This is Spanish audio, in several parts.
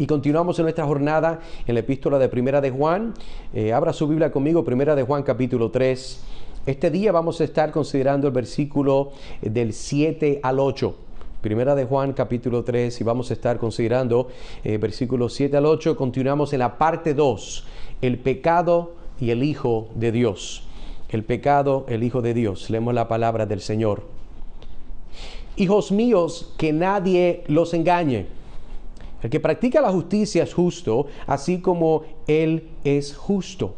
Y continuamos en nuestra jornada en la epístola de Primera de Juan. Abra su Biblia conmigo, Primera de Juan capítulo 3. Este día vamos a estar considerando el versículo del 7 al 8. Primera de Juan capítulo 3 y vamos a estar considerando versículos 7 al 8. Continuamos en la parte 2, el pecado y el Hijo de Dios. El pecado, el Hijo de Dios. Leemos la palabra del Señor. Hijos míos, que nadie los engañe. El que practica la justicia es justo, así como Él es justo.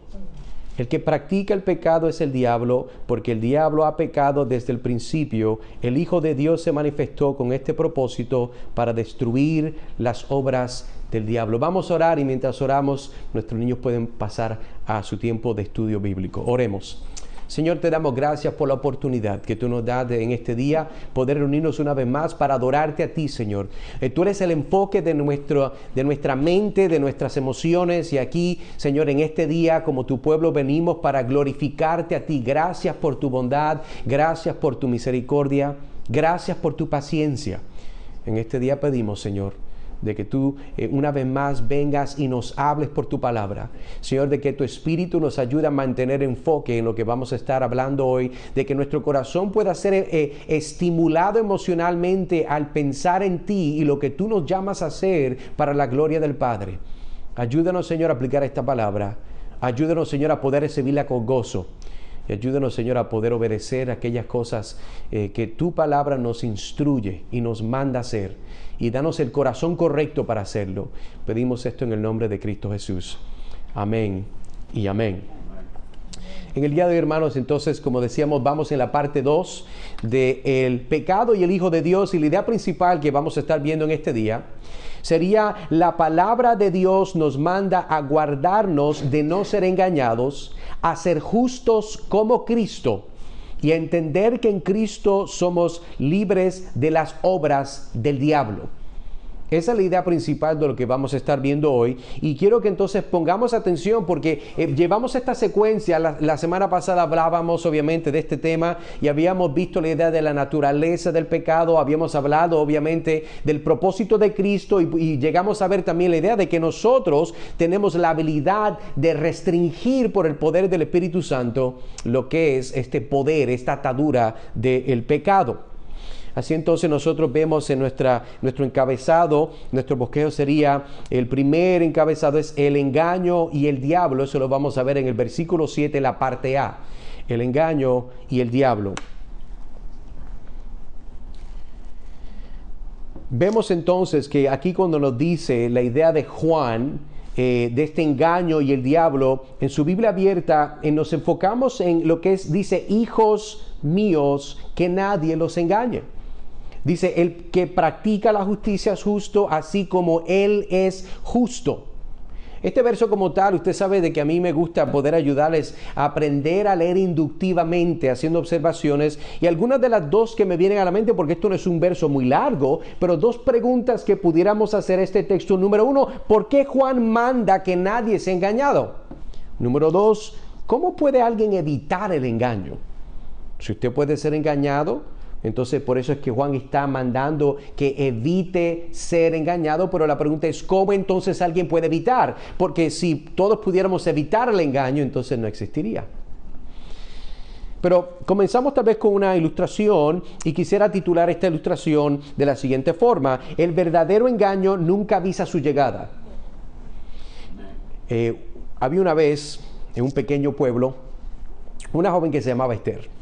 El que practica el pecado es el diablo, porque el diablo ha pecado desde el principio. El Hijo de Dios se manifestó con este propósito para destruir las obras del diablo. Vamos a orar y mientras oramos, nuestros niños pueden pasar a su tiempo de estudio bíblico. Oremos. Señor, te damos gracias por la oportunidad que tú nos das en este día, poder reunirnos una vez más para adorarte a ti, Señor. Tú eres el enfoque de nuestra mente, de nuestras emociones, y aquí, Señor, en este día, como tu pueblo, venimos para glorificarte a ti. Gracias por tu bondad, gracias por tu misericordia, gracias por tu paciencia. En este día pedimos, Señor, de que tú una vez más vengas y nos hables por tu palabra. Señor, de que tu Espíritu nos ayude a mantener enfoque en lo que vamos a estar hablando hoy, de que nuestro corazón pueda ser estimulado emocionalmente al pensar en ti y lo que tú nos llamas a hacer para la gloria del Padre. Ayúdanos, Señor, a aplicar esta palabra. Ayúdanos, Señor, a poder recibirla con gozo. Y ayúdanos, Señor, a poder obedecer aquellas cosas que tu palabra nos instruye y nos manda a hacer. Y danos el corazón correcto para hacerlo. Pedimos esto en el nombre de Cristo Jesús. Amén y amén. En el día de hoy, hermanos, entonces, como decíamos, vamos en la parte 2 del pecado y el Hijo de Dios. Y la idea principal que vamos a estar viendo en este día sería: la palabra de Dios nos manda a guardarnos de no ser engañados, a ser justos como Cristo y a entender que en Cristo somos libres de las obras del diablo. Esa es la idea principal de lo que vamos a estar viendo hoy. Y quiero que entonces pongamos atención porque llevamos esta secuencia. La semana pasada hablábamos obviamente de este tema y habíamos visto la idea de la naturaleza del pecado. Habíamos hablado obviamente del propósito de Cristo y llegamos a ver también la idea de que nosotros tenemos la habilidad de restringir por el poder del Espíritu Santo lo que es este poder, esta atadura del pecado. Así entonces nosotros vemos en nuestro encabezado, nuestro bosquejo sería, el primer encabezado es el engaño y el diablo. Eso lo vamos a ver en el versículo 7, la parte A. El engaño y el diablo. Vemos entonces que aquí cuando nos dice la idea de Juan, de este engaño y el diablo, en su Biblia abierta nos enfocamos en lo que dice: hijos míos, que nadie los engañe. Dice: el que practica la justicia es justo, así como Él es justo. Este verso como tal, usted sabe de que a mí me gusta poder ayudarles a aprender a leer inductivamente, haciendo observaciones. Y algunas de las dos que me vienen a la mente, porque esto no es un verso muy largo, pero dos preguntas que pudiéramos hacer a este texto. Número 1, ¿por qué Juan manda que nadie sea engañado? Número 2, ¿cómo puede alguien evitar el engaño? Si usted puede ser engañado, entonces por eso es que Juan está mandando que evite ser engañado, pero la pregunta es: ¿cómo entonces alguien puede evitar? Porque si todos pudiéramos evitar el engaño, entonces no existiría. Pero comenzamos tal vez con una ilustración y quisiera titular esta ilustración de la siguiente forma: el verdadero engaño nunca avisa su llegada. Había una vez en un pequeño pueblo una joven que se llamaba Esther.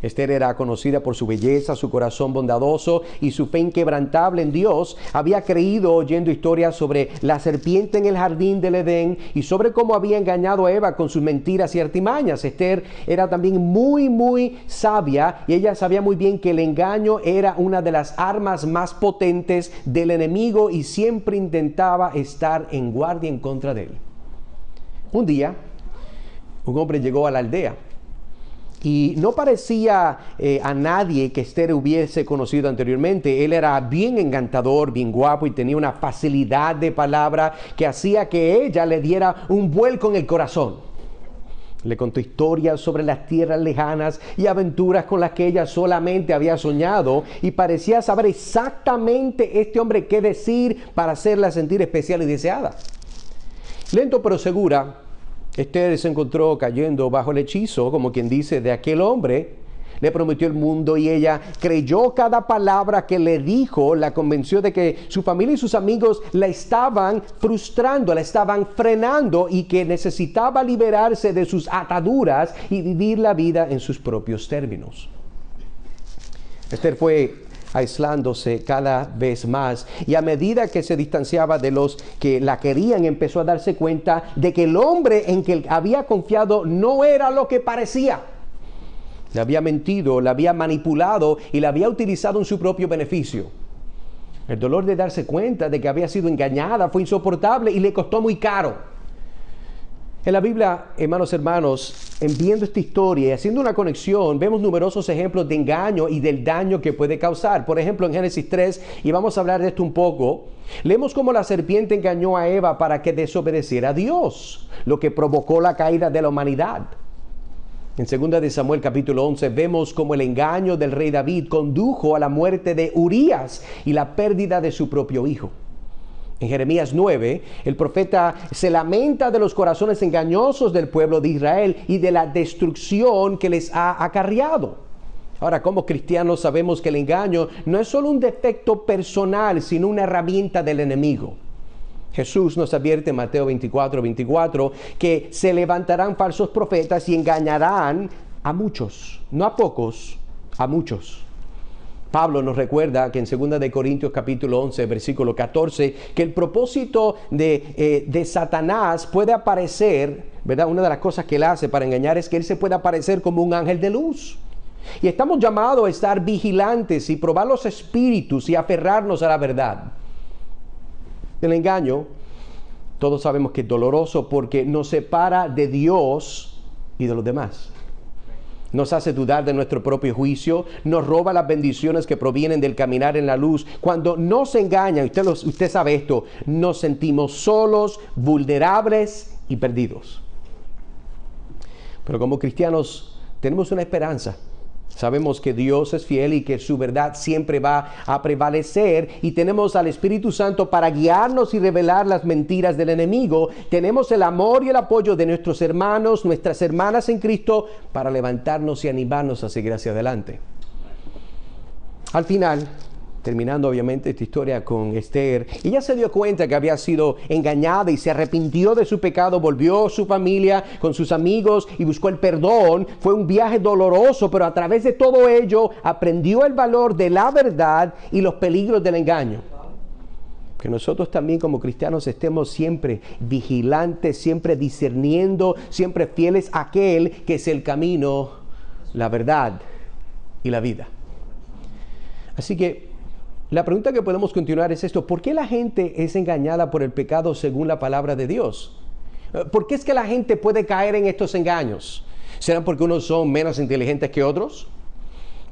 Esther era conocida por su belleza, su corazón bondadoso y su fe inquebrantable en Dios. Había creído oyendo historias sobre la serpiente en el jardín del Edén y sobre cómo había engañado a Eva con sus mentiras y artimañas. Esther era también muy sabia y ella sabía muy bien que el engaño era una de las armas más potentes del enemigo y siempre intentaba estar en guardia en contra de él. Un día, un hombre llegó a la aldea. Y no parecía a nadie que Esther hubiese conocido anteriormente. Él era bien encantador, bien guapo y tenía una facilidad de palabra que hacía que ella le diera un vuelco en el corazón. Le contó historias sobre las tierras lejanas y aventuras con las que ella solamente había soñado, y parecía saber exactamente este hombre qué decir para hacerla sentir especial y deseada. Lento pero segura, Esther se encontró cayendo bajo el hechizo, como quien dice, de aquel hombre. Le prometió el mundo y ella creyó cada palabra que le dijo. La convenció de que su familia y sus amigos la estaban frustrando, la estaban frenando, y que necesitaba liberarse de sus ataduras y vivir la vida en sus propios términos. Esther fue aislándose cada vez más, y a medida que se distanciaba de los que la querían, empezó a darse cuenta de que el hombre en que había confiado no era lo que parecía. Le había mentido, la había manipulado y la había utilizado en su propio beneficio. El dolor de darse cuenta de que había sido engañada fue insoportable y le costó muy caro. En la Biblia, hermanos, en viendo esta historia y haciendo una conexión, vemos numerosos ejemplos de engaño y del daño que puede causar. Por ejemplo, en Génesis 3, y vamos a hablar de esto un poco, leemos cómo la serpiente engañó a Eva para que desobedeciera a Dios, lo que provocó la caída de la humanidad. En 2 de Samuel capítulo 11 vemos cómo el engaño del rey David condujo a la muerte de Urías y la pérdida de su propio hijo. En Jeremías 9, el profeta se lamenta de los corazones engañosos del pueblo de Israel y de la destrucción que les ha acarreado. Ahora, como cristianos sabemos que el engaño no es solo un defecto personal, sino una herramienta del enemigo. Jesús nos advierte en Mateo 24, que se levantarán falsos profetas y engañarán a muchos, no a pocos, a muchos. Pablo nos recuerda que en 2 de Corintios capítulo 11, versículo 14, que el propósito de Satanás puede aparecer, ¿verdad? Una de las cosas que él hace para engañar es que él se puede aparecer como un ángel de luz. Y estamos llamados a estar vigilantes y probar los espíritus y aferrarnos a la verdad. El engaño, todos sabemos que es doloroso porque nos separa de Dios y de los demás. Nos hace dudar de nuestro propio juicio, nos roba las bendiciones que provienen del caminar en la luz. Cuando nos engaña, usted sabe esto, nos sentimos solos, vulnerables y perdidos. Pero como cristianos tenemos una esperanza. Sabemos que Dios es fiel y que su verdad siempre va a prevalecer, y tenemos al Espíritu Santo para guiarnos y revelar las mentiras del enemigo. Tenemos el amor y el apoyo de nuestros hermanos, nuestras hermanas en Cristo, para levantarnos y animarnos a seguir hacia adelante. Al final, terminando obviamente esta historia con Esther, ella se dio cuenta que había sido engañada y se arrepintió de su pecado, volvió a su familia con sus amigos y buscó el perdón. Fue un viaje doloroso, pero a través de todo ello aprendió el valor de la verdad y los peligros del engaño. Que nosotros también como cristianos estemos siempre vigilantes, siempre discerniendo, siempre fieles a aquel que es el camino, la verdad y la vida. Así que la pregunta que podemos continuar es esto: ¿por qué la gente es engañada por el pecado según la palabra de Dios? ¿Por qué es que la gente puede caer en estos engaños? ¿Será porque unos son menos inteligentes que otros?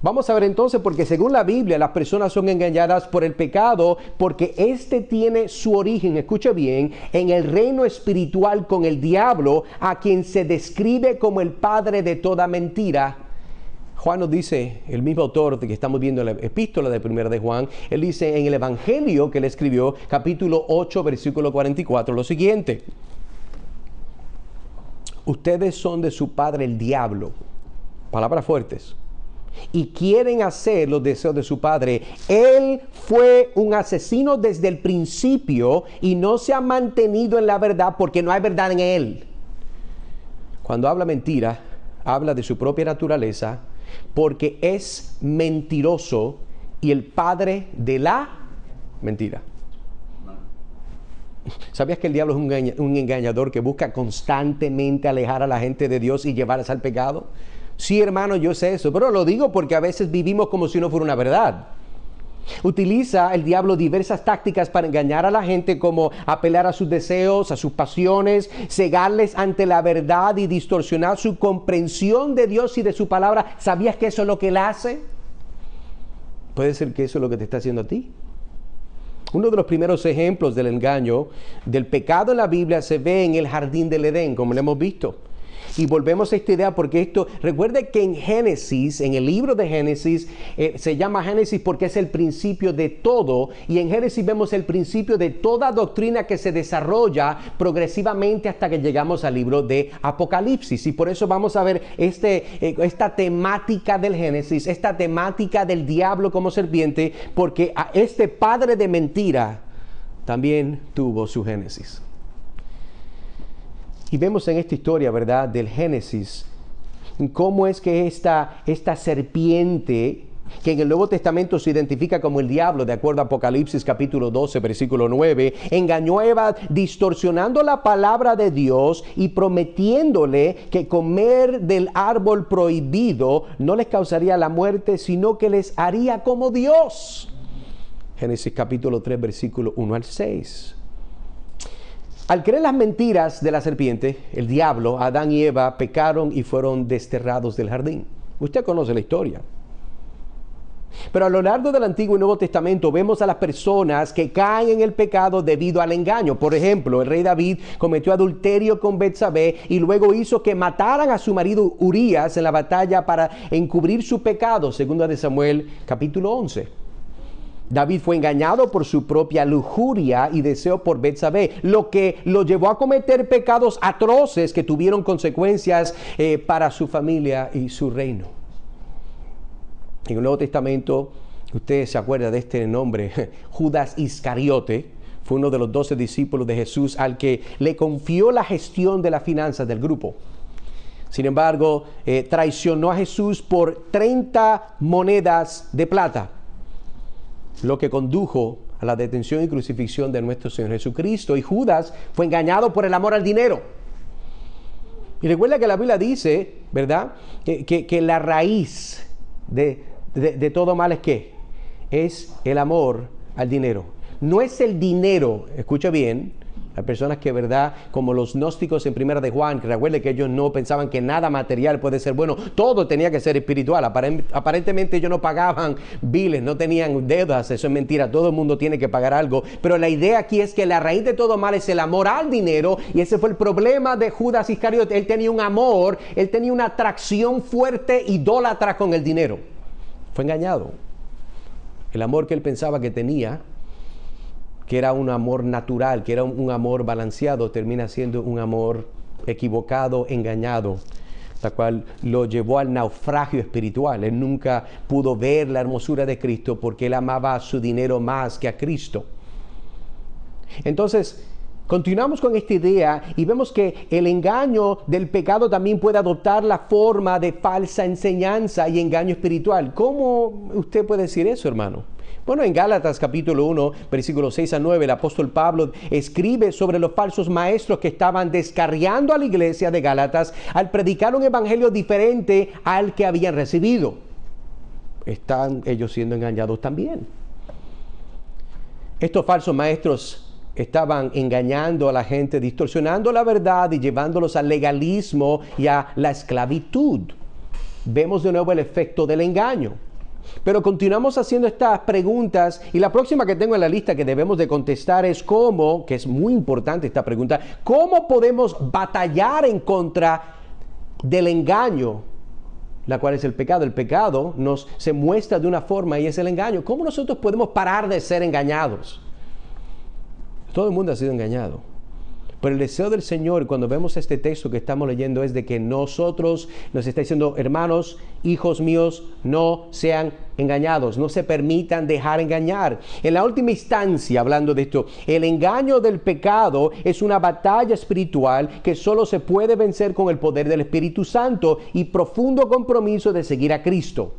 Vamos a ver entonces, porque según la Biblia las personas son engañadas por el pecado porque este tiene su origen, escuche bien, en el reino espiritual con el diablo, a quien se describe como el padre de toda mentira. Juan nos dice, el mismo autor que estamos viendo en la epístola de 1 de Juan, él dice en el evangelio que él escribió, capítulo 8, versículo 44, lo siguiente: ustedes son de su padre el diablo, palabras fuertes, y quieren hacer los deseos de su padre. Él fue un asesino desde el principio y no se ha mantenido en la verdad porque no hay verdad en él. Cuando habla mentira, habla de su propia naturaleza, porque es mentiroso y el padre de la mentira. ¿Sabías que el diablo es un engañador que busca constantemente alejar a la gente de Dios y llevarlas al pecado? Sí, hermano, yo sé eso, pero lo digo porque a veces vivimos como si no fuera una verdad. Utiliza el diablo diversas tácticas para engañar a la gente, como apelar a sus deseos, a sus pasiones, cegarles ante la verdad y distorsionar su comprensión de Dios y de su palabra. ¿Sabías que eso es lo que él hace? Puede ser que eso es lo que te está haciendo a ti. Uno de los primeros ejemplos del engaño, del pecado en la Biblia, se ve en el jardín del Edén, como lo hemos visto. Y volvemos a esta idea porque esto, recuerde que en Génesis, en el libro de Génesis, se llama Génesis porque es el principio de todo. Y en Génesis vemos el principio de toda doctrina que se desarrolla progresivamente hasta que llegamos al libro de Apocalipsis. Y por eso vamos a ver esta temática del Génesis, esta temática del diablo como serpiente, porque a este padre de mentira también tuvo su Génesis. Y vemos en esta historia, ¿verdad?, del Génesis, cómo es que esta serpiente, que en el Nuevo Testamento se identifica como el diablo, de acuerdo a Apocalipsis capítulo 12, versículo 9, engañó a Eva distorsionando la palabra de Dios y prometiéndole que comer del árbol prohibido no les causaría la muerte, sino que les haría como Dios. Génesis capítulo 3, versículo 1 al 6. Al creer las mentiras de la serpiente, el diablo, Adán y Eva pecaron y fueron desterrados del jardín. Usted conoce la historia. Pero a lo largo del Antiguo y Nuevo Testamento vemos a las personas que caen en el pecado debido al engaño. Por ejemplo, el rey David cometió adulterio con Betsabé y luego hizo que mataran a su marido Urías en la batalla para encubrir su pecado, segunda de Samuel capítulo 11. David fue engañado por su propia lujuria y deseo por Betsabé, lo que lo llevó a cometer pecados atroces que tuvieron consecuencias para su familia y su reino. En el Nuevo Testamento, usted se acuerda de este nombre, Judas Iscariote, fue uno de los 12 discípulos de Jesús al que le confió la gestión de las finanzas del grupo. Sin embargo, traicionó a Jesús por 30 monedas de plata, lo que condujo a la detención y crucifixión de nuestro Señor Jesucristo. Y Judas fue engañado por el amor al dinero. Y recuerda que la Biblia dice, ¿verdad?, que la raíz de todo mal es ¿qué? Es el amor al dinero. No es el dinero, escucha bien. Hay personas que, ¿verdad?, como los gnósticos en Primera de Juan, que recuerde que ellos no pensaban que nada material puede ser bueno, todo tenía que ser espiritual. Aparentemente ellos no pagaban biles, no tenían deudas, eso es mentira, todo el mundo tiene que pagar algo. Pero la idea aquí es que la raíz de todo mal es el amor al dinero, y ese fue el problema de Judas Iscariote. Él tenía un amor, él tenía una atracción fuerte, idólatra con el dinero. Fue engañado. El amor que él pensaba que tenía, que era un amor natural, que era un amor balanceado, termina siendo un amor equivocado, engañado, la cual lo llevó al naufragio espiritual. Él nunca pudo ver la hermosura de Cristo porque él amaba a su dinero más que a Cristo. Entonces, continuamos con esta idea y vemos que el engaño del pecado también puede adoptar la forma de falsa enseñanza y engaño espiritual. ¿Cómo usted puede decir eso, hermano? Bueno, en Gálatas capítulo 1, versículos 6 a 9, el apóstol Pablo escribe sobre los falsos maestros que estaban descarriando a la iglesia de Gálatas al predicar un evangelio diferente al que habían recibido. Están ellos siendo engañados también. Estos falsos maestros estaban engañando a la gente, distorsionando la verdad y llevándolos al legalismo y a la esclavitud. Vemos de nuevo el efecto del engaño. Pero continuamos haciendo estas preguntas y la próxima que tengo en la lista que debemos de contestar es cómo, que es muy importante esta pregunta, ¿cómo podemos batallar en contra del engaño, la cual es el pecado? El pecado se muestra de una forma y es el engaño. ¿Cómo nosotros podemos parar de ser engañados? Todo el mundo ha sido engañado. Pero el deseo del Señor, cuando vemos este texto que estamos leyendo, es de que nosotros, nos está diciendo, hermanos, hijos míos, no sean engañados, no se permitan dejar engañar. En la última instancia, hablando de esto, el engaño del pecado es una batalla espiritual que solo se puede vencer con el poder del Espíritu Santo y profundo compromiso de seguir a Cristo.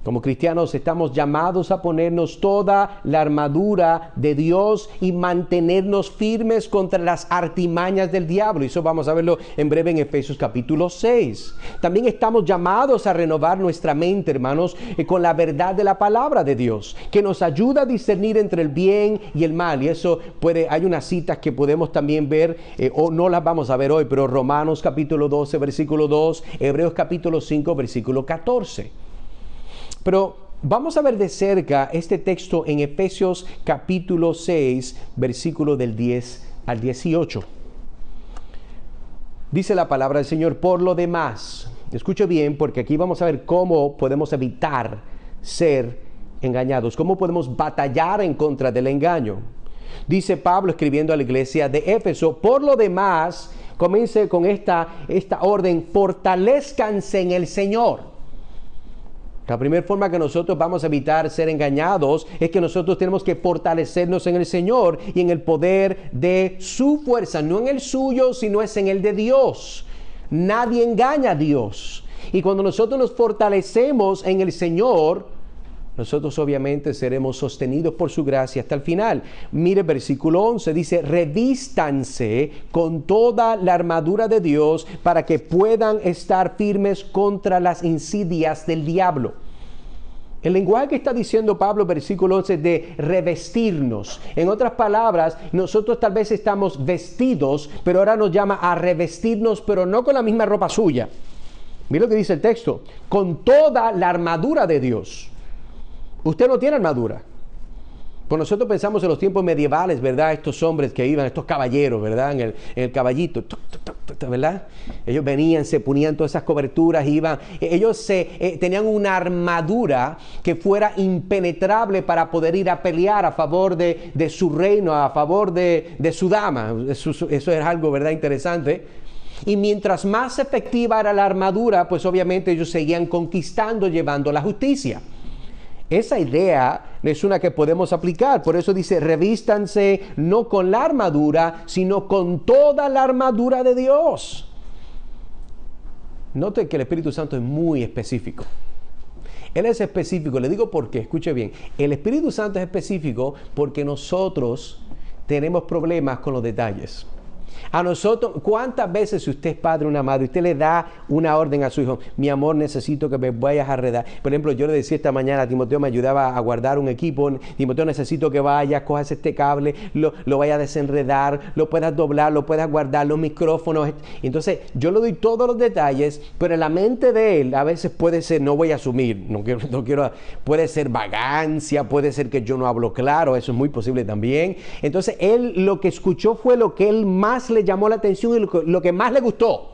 Como cristianos estamos llamados a ponernos toda la armadura de Dios y mantenernos firmes contra las artimañas del diablo. Y eso vamos a verlo en breve en Efesios capítulo 6. También estamos llamados a renovar nuestra mente, hermanos, con la verdad de la palabra de Dios, que nos ayuda a discernir entre el bien y el mal. Y eso hay unas citas que podemos también ver, o no las vamos a ver hoy, pero Romanos capítulo 12, versículo 2, Hebreos capítulo 5, versículo 14. Pero vamos a ver de cerca este texto en Efesios capítulo 6, versículo del 10 al 18. Dice la palabra del Señor, por lo demás, escuche bien, porque aquí vamos a ver cómo podemos evitar ser engañados, cómo podemos batallar en contra del engaño. Dice Pablo escribiendo a la iglesia de Éfeso, por lo demás, comience con esta orden, fortalezcanse en el Señor. La primera forma que nosotros vamos a evitar ser engañados es que nosotros tenemos que fortalecernos en el Señor y en el poder de su fuerza, no en el suyo, sino es en el de Dios. Nadie engaña a Dios. Y cuando nosotros nos fortalecemos en el Señor, nosotros obviamente seremos sostenidos por su gracia hasta el final. Mire, versículo 11 dice, revístanse con toda la armadura de Dios para que puedan estar firmes contra las insidias del diablo. El lenguaje que está diciendo Pablo, versículo 11, de revestirnos. En otras palabras, nosotros tal vez estamos vestidos, pero ahora nos llama a revestirnos, pero no con la misma ropa suya. Mira lo que dice el texto, con toda la armadura de Dios. Usted no tiene armadura. Pues nosotros pensamos en los tiempos medievales, ¿verdad? Estos hombres que iban, estos caballeros, ¿verdad? En el caballito, ¿verdad? Ellos venían, se ponían todas esas coberturas, iban. Ellos tenían una armadura que fuera impenetrable para poder ir a pelear a favor de su reino, a favor de su dama. Eso es algo, ¿verdad? Interesante. Y mientras más efectiva era la armadura, pues obviamente ellos seguían conquistando, llevando la justicia. Esa idea es una que podemos aplicar. Por eso dice, revístanse no con la armadura, sino con toda la armadura de Dios. Note que el Espíritu Santo es muy específico. Él es específico. Le digo por qué. Escuche bien. El Espíritu Santo es específico porque nosotros tenemos problemas con los detalles. A nosotros, ¿cuántas veces si usted es padre o una madre, usted le da una orden a su hijo? Mi amor, necesito que me vayas a arredar. Por ejemplo, yo le decía esta mañana a Timoteo, me ayudaba a guardar un equipo. Timoteo, necesito que vayas, cojas este cable, lo vayas a desenredar, lo puedas doblar, lo puedas guardar, los micrófonos. Entonces, yo le doy todos los detalles, pero en la mente de él a veces puede ser, no voy a asumir, no quiero, puede ser vagancia, puede ser que yo no hablo claro, eso es muy posible también. Entonces, él lo que escuchó fue lo que él más le llamó la atención y lo que más le gustó.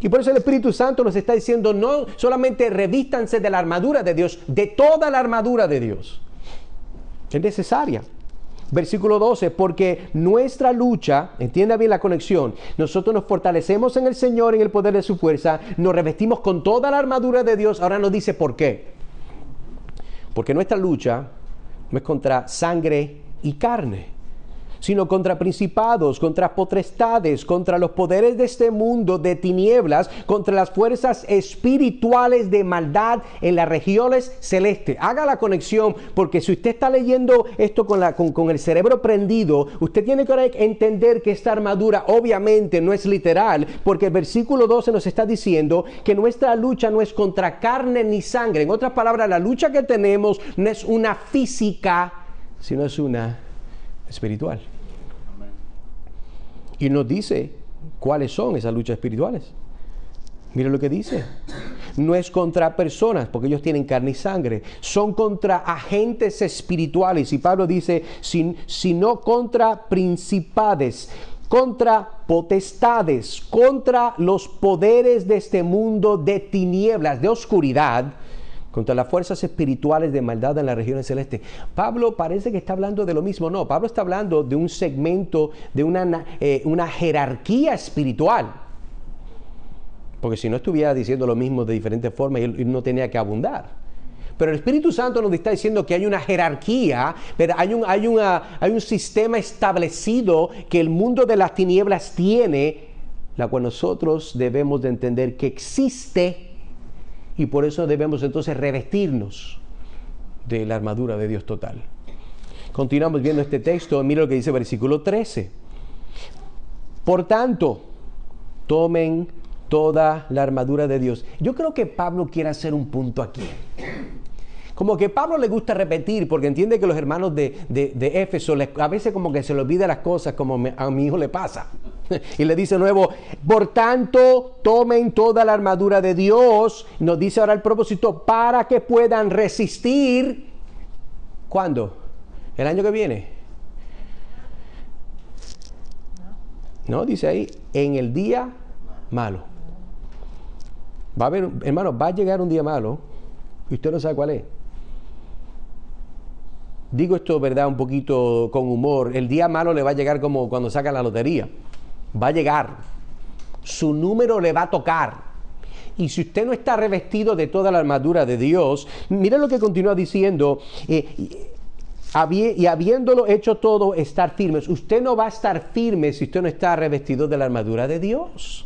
Y por eso el Espíritu Santo nos está diciendo, no solamente revístanse de la armadura de Dios, de toda la armadura de Dios. Es necesaria. Versículo 12, porque nuestra lucha, entienda bien la conexión, nosotros nos fortalecemos en el Señor, en el poder de su fuerza, nos revestimos con toda la armadura de Dios. Ahora nos dice por qué. Porque nuestra lucha no es contra sangre y carne, sino contra principados, contra potestades, contra los poderes de este mundo de tinieblas, contra las fuerzas espirituales de maldad en las regiones celestes. Haga la conexión, porque si usted está leyendo esto con el cerebro prendido, usted tiene que entender que esta armadura obviamente no es literal, porque el versículo 12 nos está diciendo que nuestra lucha no es contra carne ni sangre. En otras palabras, la lucha que tenemos no es una física, sino es una espiritual. Y nos dice cuáles son esas luchas espirituales. Mire lo que dice. No es contra personas, porque ellos tienen carne y sangre. Son contra agentes espirituales. Y Pablo dice, sino contra principades, contra potestades, contra los poderes de este mundo de tinieblas, de oscuridad, contra las fuerzas espirituales de maldad en las regiones celestes. Pablo parece que está hablando de lo mismo. No, Pablo está hablando de un segmento, de una jerarquía espiritual. Porque si no estuviera diciendo lo mismo de diferentes formas, él no tenía que abundar. Pero el Espíritu Santo nos está diciendo que hay una jerarquía, pero hay un sistema establecido que el mundo de las tinieblas tiene, la cual nosotros debemos de entender que existe. Y por eso debemos entonces revestirnos de la armadura de Dios total. Continuamos viendo este texto. Mira lo que dice el versículo 13. Por tanto, tomen toda la armadura de Dios. Yo creo que Pablo quiere hacer un punto aquí. Como que a Pablo le gusta repetir, porque entiende que los hermanos de Éfeso a veces como que se le olvida las cosas, como a mi hijo le pasa. Y le dice de nuevo, por tanto, tomen toda la armadura de Dios. Nos dice ahora el propósito, para que puedan resistir. ¿Cuándo? ¿El año que viene? No, dice ahí, en el día malo. Va a haber, hermano, va a llegar un día malo y usted no sabe cuál es. Digo esto, ¿verdad? Un poquito con humor. El día malo le va a llegar como cuando sacan la lotería. Va a llegar. Su número le va a tocar. Y si usted no está revestido de toda la armadura de Dios, mire lo que continúa diciendo. Y habiéndolo hecho todo, estar firmes. Usted no va a estar firme si usted no está revestido de la armadura de Dios.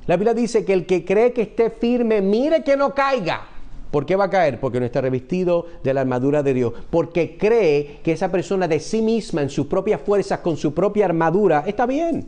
La Biblia dice que el que cree que esté firme, mire que no caiga. ¿Por qué va a caer? Porque no está revestido de la armadura de Dios. Porque cree que esa persona de sí misma, en sus propias fuerzas, con su propia armadura, está bien.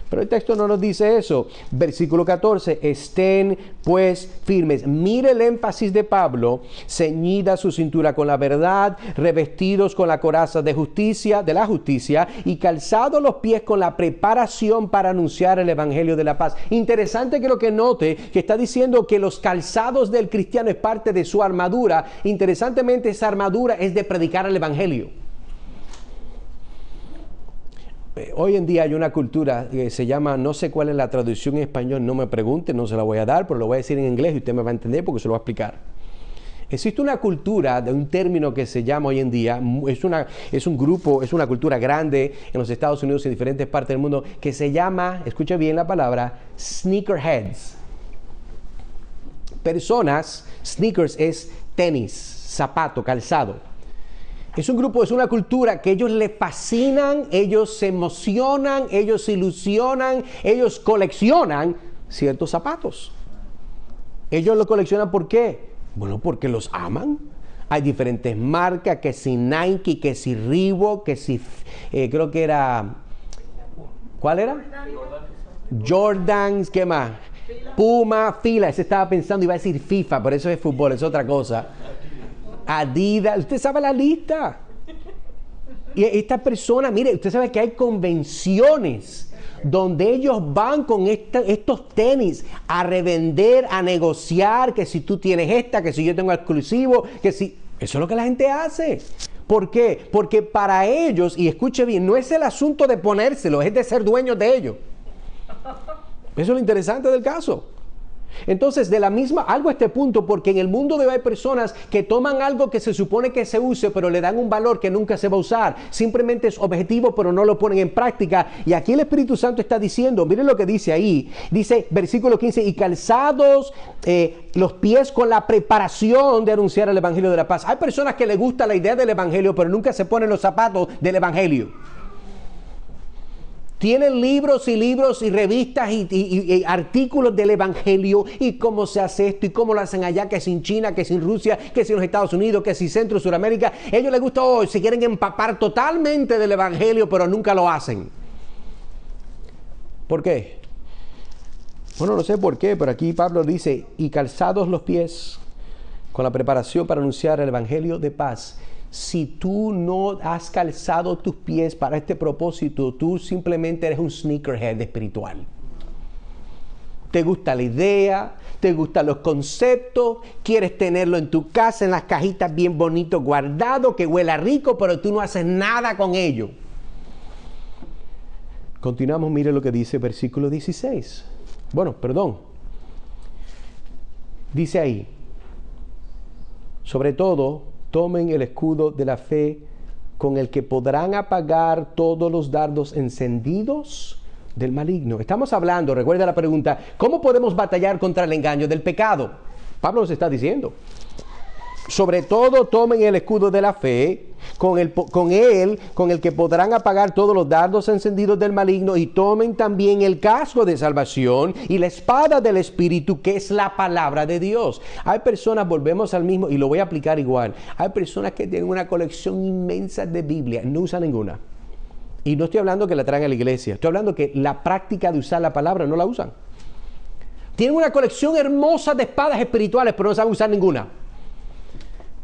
Pero el texto no nos dice eso. Versículo 14, estén pues firmes. Mire el énfasis de Pablo, ceñida su cintura con la verdad, revestidos con la coraza de justicia, de la justicia, y calzados los pies con la preparación para anunciar el evangelio de la paz. Interesante que lo que note, que está diciendo que los calzados del cristiano es parte de su armadura. Interesantemente, esa armadura es de predicar el evangelio. Hoy en día hay una cultura que se llama, no sé cuál es la traducción en español, no me pregunte, no se la voy a dar, pero lo voy a decir en inglés y usted me va a entender porque se lo voy a explicar. Existe una cultura de un término que se llama hoy en día, es un grupo, es una cultura grande en los Estados Unidos y en diferentes partes del mundo, que se llama, escucha bien la palabra, sneakerheads. Personas, sneakers es tenis, zapato, calzado. Es un grupo, es una cultura que ellos les fascinan, ellos se emocionan, ellos se ilusionan, ellos coleccionan ciertos zapatos. Ellos lo coleccionan ¿por qué? Bueno, porque los aman. Hay diferentes marcas, que si Nike, que si Reebok, que si creo que era, ¿cuál era? Jordans, ¿qué más? Puma, Fila, ese estaba pensando, iba a decir FIFA, pero eso es fútbol, es otra cosa. Adidas, usted sabe la lista. Y esta persona, mire, usted sabe que hay convenciones donde ellos van con estos tenis a revender, a negociar, que si tú tienes esta, que si yo tengo exclusivo, que si... Eso es lo que la gente hace. ¿Por qué? Porque para ellos, y escuche bien, no es el asunto de ponérselo, es de ser dueños de ellos. Eso es lo interesante del caso. Entonces, de la misma, algo a este punto, porque en el mundo de hoy hay personas que toman algo que se supone que se use, pero le dan un valor que nunca se va a usar. Simplemente es objetivo, pero no lo ponen en práctica. Y aquí el Espíritu Santo está diciendo, miren lo que dice ahí. Dice, versículo 15, y calzados los pies con la preparación de anunciar el Evangelio de la paz. Hay personas que les gusta la idea del Evangelio, pero nunca se ponen los zapatos del Evangelio. Tienen libros y revistas y artículos del Evangelio y cómo se hace esto y cómo lo hacen allá, que es en China, que es en Rusia, que es en los Estados Unidos, que es en Centro y Suramérica. A ellos les gusta hoy, se quieren empapar totalmente del Evangelio, pero nunca lo hacen. ¿Por qué? Bueno, no sé por qué, pero aquí Pablo dice, y calzados los pies con la preparación para anunciar el Evangelio de paz. Si tú no has calzado tus pies para este propósito, tú simplemente eres un sneakerhead espiritual. Te gusta la idea, te gustan los conceptos, quieres tenerlo en tu casa, en las cajitas bien bonito guardado, que huela rico, pero tú no haces nada con ello. Continuamos, mire lo que dice versículo 16. Bueno, perdón. Dice ahí, sobre todo, tomen el escudo de la fe con el que podrán apagar todos los dardos encendidos del maligno. Estamos hablando, recuerda la pregunta, ¿cómo podemos batallar contra el engaño del pecado? Pablo nos está diciendo, sobre todo tomen el escudo de la fe, con el que podrán apagar todos los dardos encendidos del maligno, y tomen también el casco de salvación y la espada del Espíritu, que es la palabra de Dios. Hay personas, volvemos al mismo, y lo voy a aplicar igual, hay personas que tienen una colección inmensa de Biblia, no usan ninguna. Y no estoy hablando que la traen a la iglesia, estoy hablando que la práctica de usar la palabra no la usan. Tienen una colección hermosa de espadas espirituales, pero no saben usar ninguna.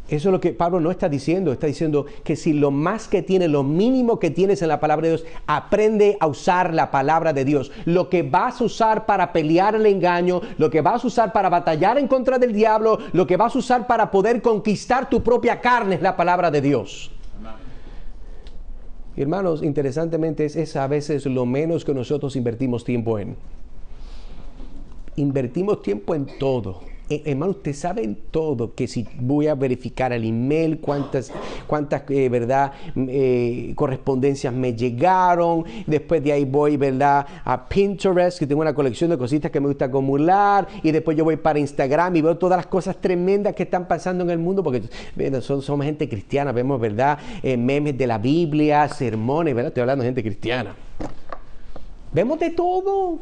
Eso es lo que Pablo no está diciendo que si lo más que tienes, lo mínimo que tienes en la palabra de Dios, aprende a usar la palabra de Dios. Lo que vas a usar para pelear el engaño, lo que vas a usar para batallar en contra del diablo, lo que vas a usar para poder conquistar tu propia carne es la palabra de Dios. Hermanos, interesantemente es a veces lo menos que nosotros invertimos tiempo en. Invertimos tiempo en todo. Hermano, usted sabe en todo que si voy a verificar el email, cuántas ¿verdad? Correspondencias me llegaron. Después de ahí voy, ¿verdad? A Pinterest, que tengo una colección de cositas que me gusta acumular. Y después yo voy para Instagram y veo todas las cosas tremendas que están pasando en el mundo. Porque somos gente cristiana, vemos, ¿verdad? Memes de la Biblia, sermones, ¿verdad? Estoy hablando de gente cristiana. Vemos de todo.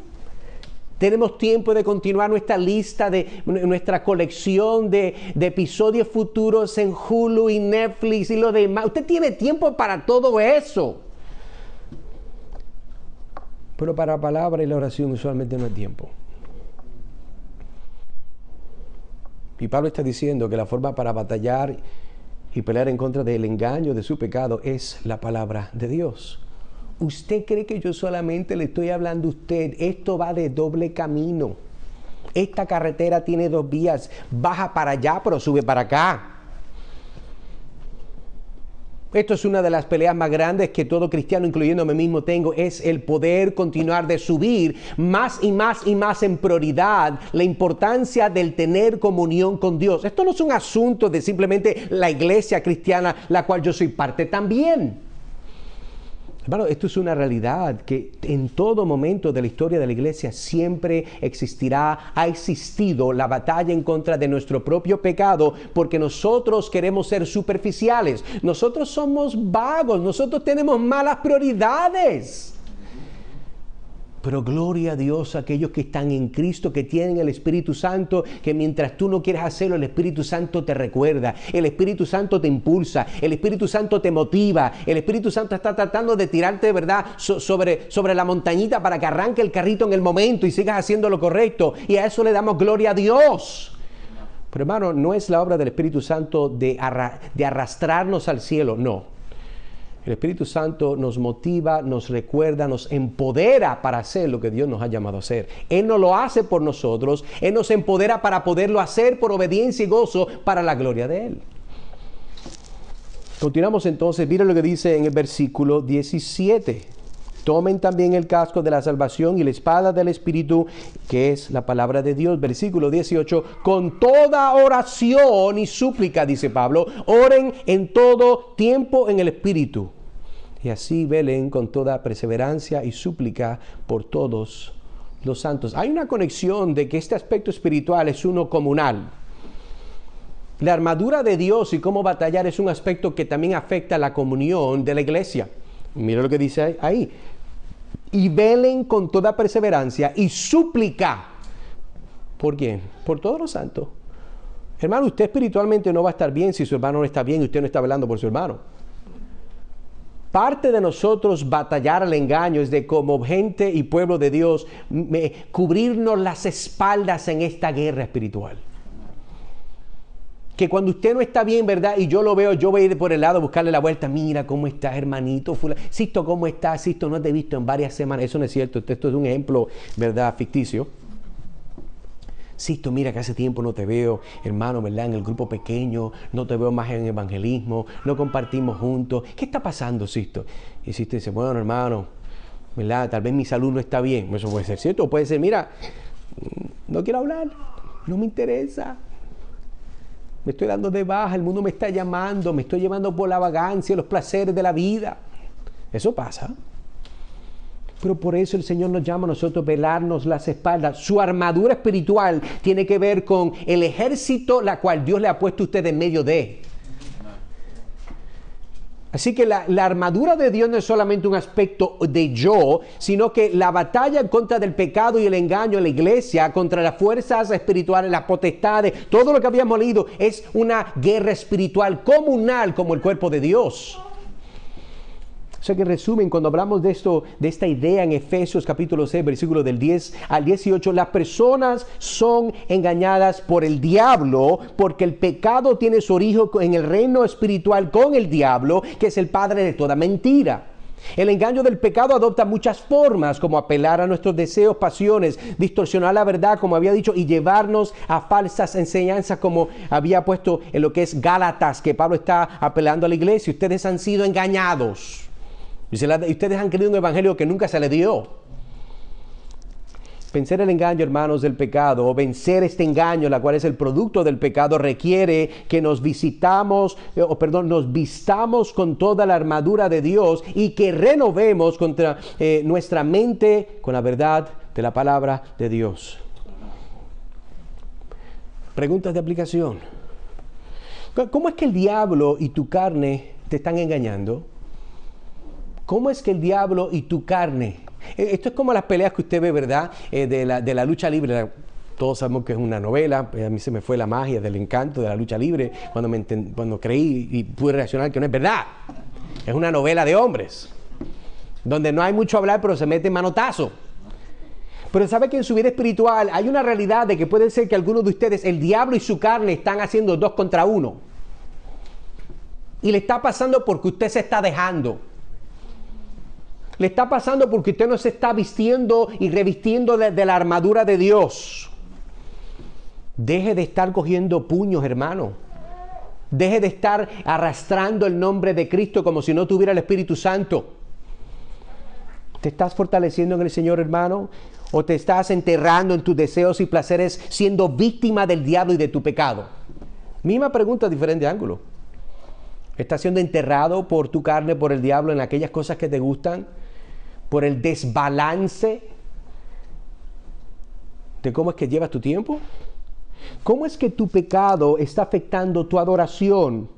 Tenemos tiempo de continuar nuestra lista de nuestra colección de episodios futuros en Hulu y Netflix y lo demás. Usted tiene tiempo para todo eso. Pero para la palabra y la oración usualmente no hay tiempo. Y Pablo está diciendo que la forma para batallar y pelear en contra del engaño de su pecado es la palabra de Dios. ¿Usted cree que yo solamente le estoy hablando a usted? Esto va de doble camino. Esta carretera tiene dos vías. Baja para allá, pero sube para acá. Esto es una de las peleas más grandes que todo cristiano, incluyéndome mismo, tengo. Es el poder continuar de subir más y más y más en prioridad la importancia del tener comunión con Dios. Esto no es un asunto de simplemente la iglesia cristiana, la cual yo soy parte también. Hermano, esto es una realidad que en todo momento de la historia de la iglesia siempre existirá, ha existido la batalla en contra de nuestro propio pecado porque nosotros queremos ser superficiales, nosotros somos vagos, nosotros tenemos malas prioridades. Pero gloria a Dios a aquellos que están en Cristo, que tienen el Espíritu Santo, que mientras tú no quieres hacerlo, el Espíritu Santo te recuerda, el Espíritu Santo te impulsa, el Espíritu Santo te motiva, el Espíritu Santo está tratando de tirarte de verdad sobre la montañita para que arranque el carrito en el momento y sigas haciendo lo correcto. Y a eso le damos gloria a Dios. Pero hermano, no es la obra del Espíritu Santo de arrastrarnos al cielo, no. El Espíritu Santo nos motiva, nos recuerda, nos empodera para hacer lo que Dios nos ha llamado a hacer. Él no lo hace por nosotros, Él nos empodera para poderlo hacer por obediencia y gozo para la gloria de Él. Continuamos entonces, mira lo que dice en el versículo 17. Tomen también el casco de la salvación y la espada del Espíritu, que es la palabra de Dios. Versículo 18, con toda oración y súplica, dice Pablo, oren en todo tiempo en el Espíritu. Y así velen con toda perseverancia y súplica por todos los santos. Hay una conexión de que este aspecto espiritual es uno comunal. La armadura de Dios y cómo batallar es un aspecto que también afecta la comunión de la iglesia. Mira lo que dice ahí. Y velen con toda perseverancia y súplica. ¿Por quién? Por todos los santos. Hermano, usted espiritualmente no va a estar bien si su hermano no está bien y usted no está velando por su hermano. Parte de nosotros batallar al engaño es de como gente y pueblo de Dios cubrirnos las espaldas en esta guerra espiritual. Que cuando usted no está bien, ¿verdad? Y yo lo veo, yo voy a ir por el lado a buscarle la vuelta. Mira cómo estás, hermanito. Sisto, ¿cómo estás? Sisto, no te he visto en varias semanas. Eso no es cierto. Esto es un ejemplo, ¿verdad? Ficticio. Sisto, mira que hace tiempo no te veo, hermano, ¿verdad? En el grupo pequeño, no te veo más en evangelismo, no compartimos juntos. ¿Qué está pasando, Sisto? Y Sisto dice, bueno, hermano, ¿verdad? Tal vez mi salud no está bien. Eso puede ser cierto. O puede ser, mira, no quiero hablar, no me interesa. Me estoy dando de baja, el mundo me está llamando, me estoy llevando por la vagancia, los placeres de la vida. Eso pasa. Pero por eso el Señor nos llama a nosotros a velarnos las espaldas. Su armadura espiritual tiene que ver con el ejército, la cual Dios le ha puesto a usted en medio de. Así que la armadura de Dios no es solamente un aspecto de yo, sino que la batalla en contra del pecado y el engaño en la iglesia, contra las fuerzas espirituales, las potestades, todo lo que habíamos leído, es una guerra espiritual comunal como el cuerpo de Dios. O sea que en resumen, cuando hablamos de esto, de esta idea en Efesios capítulo 6, versículos del 10 al 18, las personas son engañadas por el diablo porque el pecado tiene su origen en el reino espiritual con el diablo, que es el padre de toda mentira. El engaño del pecado adopta muchas formas, como apelar a nuestros deseos, pasiones, distorsionar la verdad, como había dicho, y llevarnos a falsas enseñanzas, como había puesto en lo que es Gálatas, que Pablo está apelando a la iglesia. Ustedes han sido engañados. Y ustedes han creído un evangelio que nunca se les dio. Vencer el engaño, hermanos, del pecado, o vencer este engaño, la cual es el producto del pecado, requiere que nos vistamos con toda la armadura de Dios y que renovemos contra nuestra mente con la verdad de la palabra de Dios. Preguntas de aplicación. ¿Cómo es que el diablo y tu carne te están engañando? ¿Cómo es que el diablo y tu carne? Esto es como las peleas que usted ve, ¿verdad? De la lucha libre. Todos sabemos que es una novela. A mí se me fue la magia del encanto de la lucha libre cuando creí y pude reaccionar que no es verdad. Es una novela de hombres, donde no hay mucho hablar, pero se mete manotazo. Pero sabe que en su vida espiritual hay una realidad de que puede ser que algunos de ustedes, el diablo y su carne, están haciendo 2 contra 1. Y le está pasando porque usted se está dejando. Le está pasando porque usted no se está vistiendo y revistiendo de la armadura de Dios. Deje de estar cogiendo puños, hermano. Deje de estar arrastrando el nombre de Cristo como si no tuviera el Espíritu Santo. ¿Te estás fortaleciendo en el Señor, hermano? ¿O te estás enterrando en tus deseos y placeres, siendo víctima del diablo y de tu pecado? Misma pregunta, diferente ángulo. ¿Estás siendo enterrado por tu carne, por el diablo, en aquellas cosas que te gustan? ¿Por el desbalance de cómo es que llevas tu tiempo? ¿Cómo es que tu pecado está afectando tu adoración?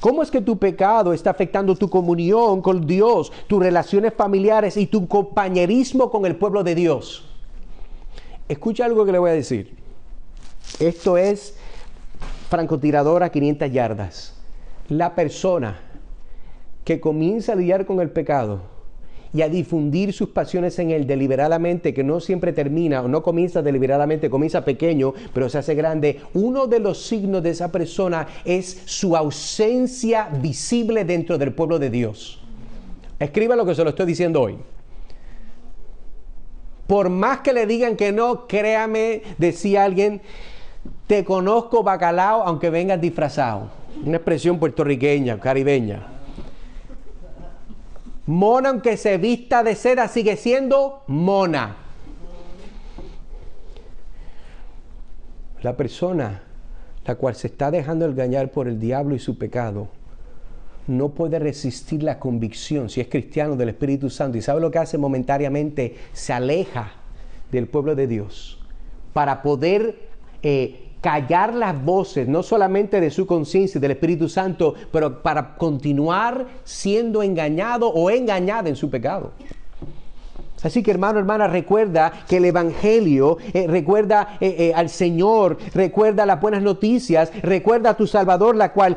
¿Cómo es que tu pecado está afectando tu comunión con Dios, tus relaciones familiares y tu compañerismo con el pueblo de Dios? Escucha algo que le voy a decir. Esto es francotirador a 500 yardas. La persona que comienza a lidiar con el pecado y a difundir sus pasiones en él deliberadamente, que no siempre termina o no comienza deliberadamente, comienza pequeño, pero se hace grande. Uno de los signos de esa persona es su ausencia visible dentro del pueblo de Dios. Escriba lo que se lo estoy diciendo hoy. Por más que le digan que no, créame, decía alguien, te conozco bacalao aunque vengas disfrazado. Una expresión puertorriqueña, caribeña. Mona, aunque se vista de seda, sigue siendo mona. La persona la cual se está dejando engañar por el diablo y su pecado no puede resistir la convicción, si es cristiano, del Espíritu Santo. ¿Y sabe lo que hace momentáneamente? Se aleja del pueblo de Dios para poder callar las voces, no solamente de su conciencia y del Espíritu Santo, pero para continuar siendo engañado o engañada en su pecado. Así que, hermano, hermana, recuerda que el Evangelio, recuerda al Señor, recuerda las buenas noticias, recuerda a tu Salvador, la cual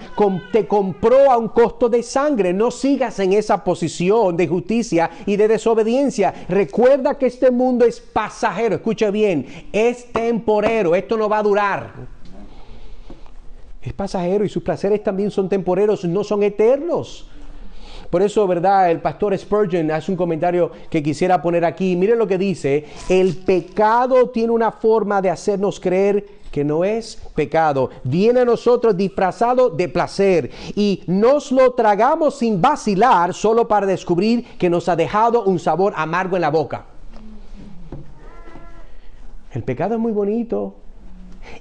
te compró a un costo de sangre. No sigas en esa posición de justicia y de desobediencia. Recuerda que este mundo es pasajero. Escucha bien, es temporero. Esto no va a durar. Es pasajero y sus placeres también son temporeros, no son eternos. Por eso, ¿verdad? El pastor Spurgeon hace un comentario que quisiera poner aquí. Miren lo que dice: el pecado tiene una forma de hacernos creer que no es pecado. Viene a nosotros disfrazado de placer y nos lo tragamos sin vacilar, solo para descubrir que nos ha dejado un sabor amargo en la boca. El pecado es muy bonito.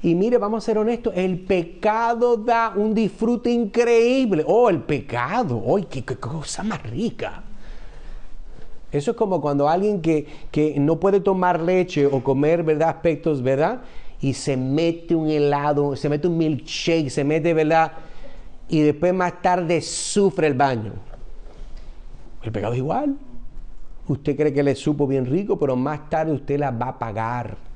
Y mire, vamos a ser honestos, el pecado da un disfrute increíble. Oh, el pecado, oh, qué cosa más rica. Eso es como cuando alguien que no puede tomar leche o comer, ¿verdad?, aspectos, ¿verdad?, y se mete un helado, se mete un milkshake, se mete, ¿verdad?, y después más tarde sufre el baño. El pecado es igual. Usted cree que le supo bien rico, pero más tarde usted la va a pagar.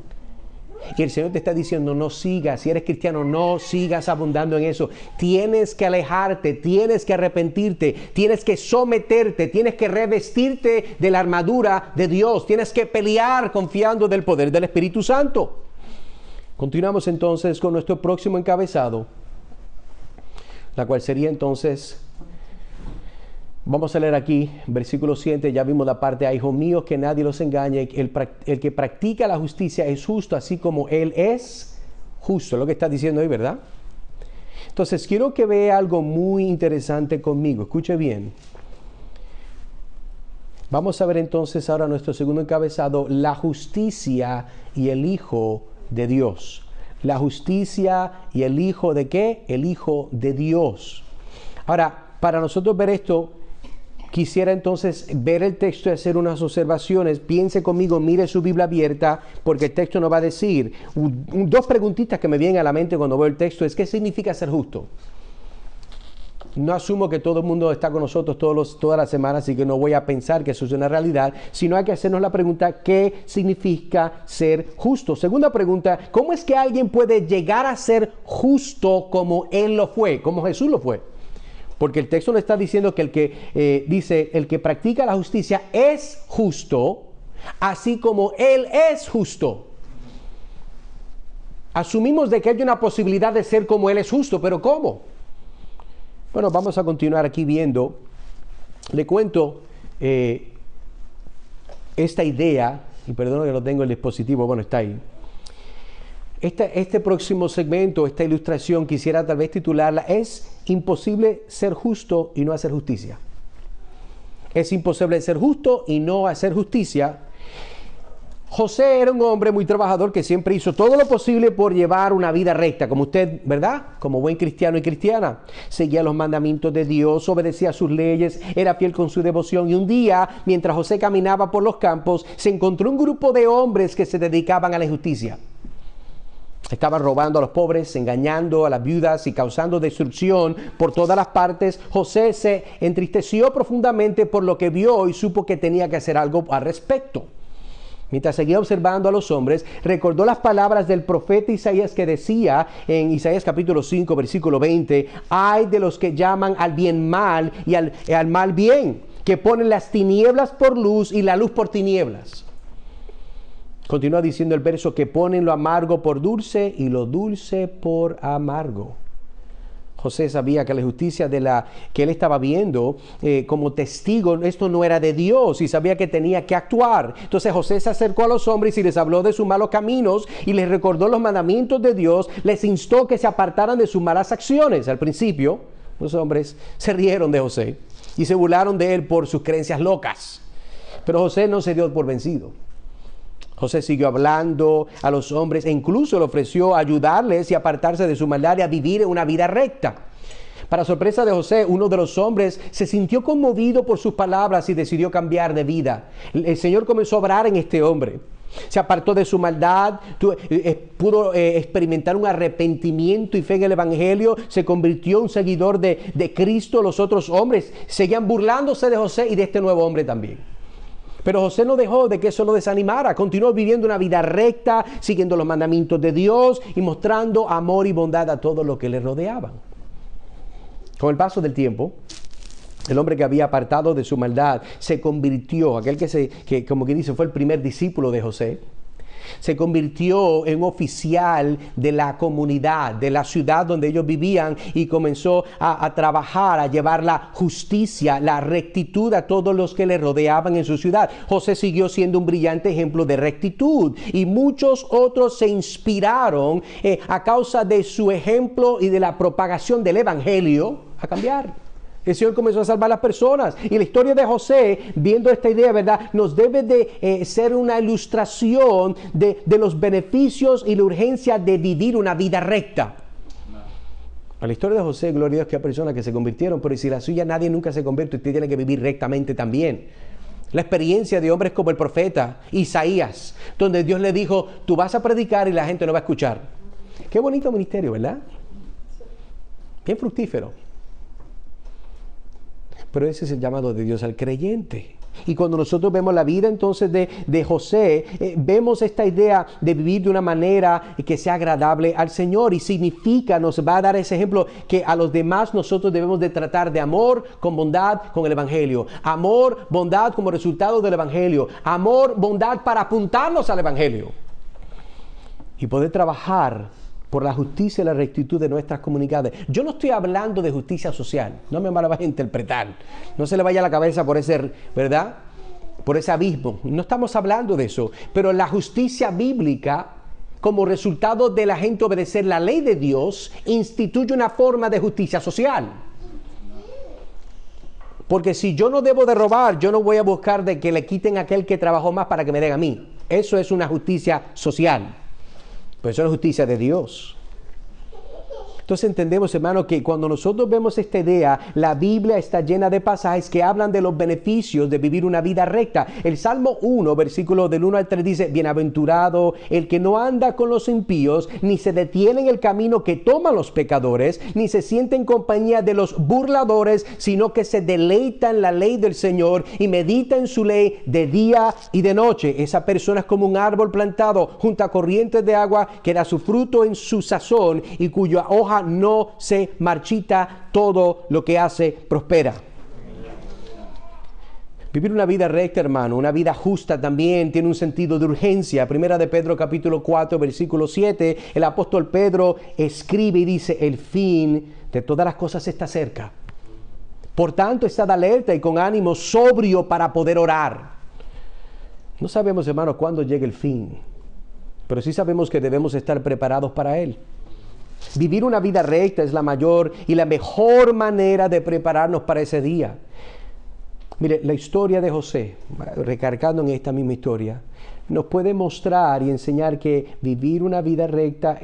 Y el Señor te está diciendo, no sigas, si eres cristiano, no sigas abundando en eso. Tienes que alejarte, tienes que arrepentirte, tienes que someterte, tienes que revestirte de la armadura de Dios, tienes que pelear confiando del poder del Espíritu Santo. Continuamos entonces con nuestro próximo encabezado, la cual sería entonces, vamos a leer aquí, versículo 7, ya vimos la parte: a hijos míos, que nadie los engañe, el que practica la justicia es justo, así como Él es justo. Lo que está diciendo ahí, ¿verdad? Entonces, quiero que vea algo muy interesante conmigo. Escuche bien. Vamos a ver entonces ahora nuestro segundo encabezado, la justicia y el Hijo de Dios. La justicia y el Hijo de ¿qué? El Hijo de Dios. Ahora, para nosotros ver esto, quisiera entonces ver el texto y hacer unas observaciones. Piense conmigo, mire su Biblia abierta, porque el texto nos va a decir. Dos preguntitas que me vienen a la mente cuando veo el texto es, ¿qué significa ser justo? No asumo que todo el mundo está con nosotros todas las semanas, así que no voy a pensar que eso es una realidad, sino hay que hacernos la pregunta, ¿qué significa ser justo? Segunda pregunta, ¿cómo es que alguien puede llegar a ser justo como Él lo fue, como Jesús lo fue? Porque el texto nos está diciendo que el que practica la justicia es justo, así como Él es justo. Asumimos de que hay una posibilidad de ser como Él es justo, pero ¿cómo? Bueno, vamos a continuar aquí viendo. Le cuento esta idea, y perdón que no tengo el dispositivo, bueno, está ahí. Este próximo segmento, esta ilustración, quisiera tal vez titularla, ¿es imposible ser justo y no hacer justicia? Es imposible ser justo y no hacer justicia. José era un hombre muy trabajador que siempre hizo todo lo posible por llevar una vida recta, como usted, ¿verdad? Como buen cristiano y cristiana. Seguía los mandamientos de Dios, obedecía sus leyes, era fiel con su devoción. Y un día, mientras José caminaba por los campos, se encontró un grupo de hombres que se dedicaban a la injusticia. Estaban robando a los pobres, engañando a las viudas y causando destrucción por todas las partes. José se entristeció profundamente por lo que vio y supo que tenía que hacer algo al respecto. Mientras seguía observando a los hombres, recordó las palabras del profeta Isaías que decía en Isaías capítulo 5, versículo 20, «Ay de los que llaman al bien mal y al mal bien, que ponen las tinieblas por luz y la luz por tinieblas». Continúa diciendo el verso, que ponen lo amargo por dulce y lo dulce por amargo. José sabía que la justicia que él estaba viendo como testigo, esto no era de Dios, y sabía que tenía que actuar. Entonces José se acercó a los hombres y les habló de sus malos caminos y les recordó los mandamientos de Dios, les instó que se apartaran de sus malas acciones. Al principio, los hombres se rieron de José y se burlaron de él por sus creencias locas. Pero José no se dio por vencido. José siguió hablando a los hombres e incluso le ofreció ayudarles y apartarse de su maldad y a vivir una vida recta. Para sorpresa de José, uno de los hombres se sintió conmovido por sus palabras y decidió cambiar de vida. El Señor comenzó a obrar en este hombre. Se apartó de su maldad, pudo experimentar un arrepentimiento y fe en el Evangelio, se convirtió en un seguidor de Cristo. Los otros hombres seguían burlándose de José y de este nuevo hombre también. Pero José no dejó de que eso lo desanimara. Continuó viviendo una vida recta, siguiendo los mandamientos de Dios y mostrando amor y bondad a todos los que le rodeaban. Con el paso del tiempo, el hombre que había apartado de su maldad se convirtió, aquel que como quien dice fue el primer discípulo de José, se convirtió en oficial de la comunidad, de la ciudad donde ellos vivían, y comenzó a trabajar, a llevar la justicia, la rectitud a todos los que le rodeaban en su ciudad. José siguió siendo un brillante ejemplo de rectitud y muchos otros se inspiraron a causa de su ejemplo y de la propagación del Evangelio a cambiar. El Señor comenzó a salvar a las personas. Y la historia de José, viendo esta idea, ¿verdad?, nos debe de ser una ilustración de los beneficios y la urgencia de vivir una vida recta. A la historia de José, gloria a Dios, que hay personas que se convirtieron, pero si la suya nadie nunca se convierte, usted tiene que vivir rectamente también. La experiencia de hombres como el profeta Isaías, donde Dios le dijo, tú vas a predicar y la gente no va a escuchar. Qué bonito ministerio, ¿verdad? Bien fructífero. Pero ese es el llamado de Dios al creyente. Y cuando nosotros vemos la vida entonces de José, vemos esta idea de vivir de una manera que sea agradable al Señor. Y significa, nos va a dar ese ejemplo, que a los demás nosotros debemos de tratar de amor con bondad con el Evangelio. Amor, bondad como resultado del Evangelio. Amor, bondad para apuntarnos al Evangelio. Y poder trabajar por la justicia y la rectitud de nuestras comunidades. Yo no estoy hablando de justicia social, no me la vaya a interpretar, no se le vaya a la cabeza por ese, ¿verdad?, por ese abismo. No estamos hablando de eso, pero la justicia bíblica, como resultado de la gente obedecer la ley de Dios, instituye una forma de justicia social. Porque si yo no debo de robar, yo no voy a buscar de que le quiten a aquel que trabajó más para que me den a mí. Eso es una justicia social. Pero eso es la justicia de Dios. Entonces entendemos, hermano, que cuando nosotros vemos esta idea, la Biblia está llena de pasajes que hablan de los beneficios de vivir una vida recta. El Salmo 1, versículo del 1 al 3 dice: bienaventurado el que no anda con los impíos, ni se detiene en el camino que toman los pecadores, ni se siente en compañía de los burladores, sino que se deleita en la ley del Señor y medita en su ley de día y de noche. Esa persona es como un árbol plantado junto a corrientes de agua que da su fruto en su sazón y cuya hoja no se marchita, todo lo que hace prospera. Vivir una vida recta, hermano, una vida justa también tiene un sentido de urgencia. Primera de Pedro capítulo 4, versículo 7, el apóstol Pedro escribe y dice: el fin de todas las cosas está cerca. Por tanto, estad alerta y con ánimo sobrio para poder orar. No sabemos, hermano, cuándo llegue el fin, pero sí sabemos que debemos estar preparados para él. Vivir una vida recta es la mayor y la mejor manera de prepararnos para ese día. Mire, la historia de José, recargando en esta misma historia, nos puede mostrar y enseñar que vivir una vida recta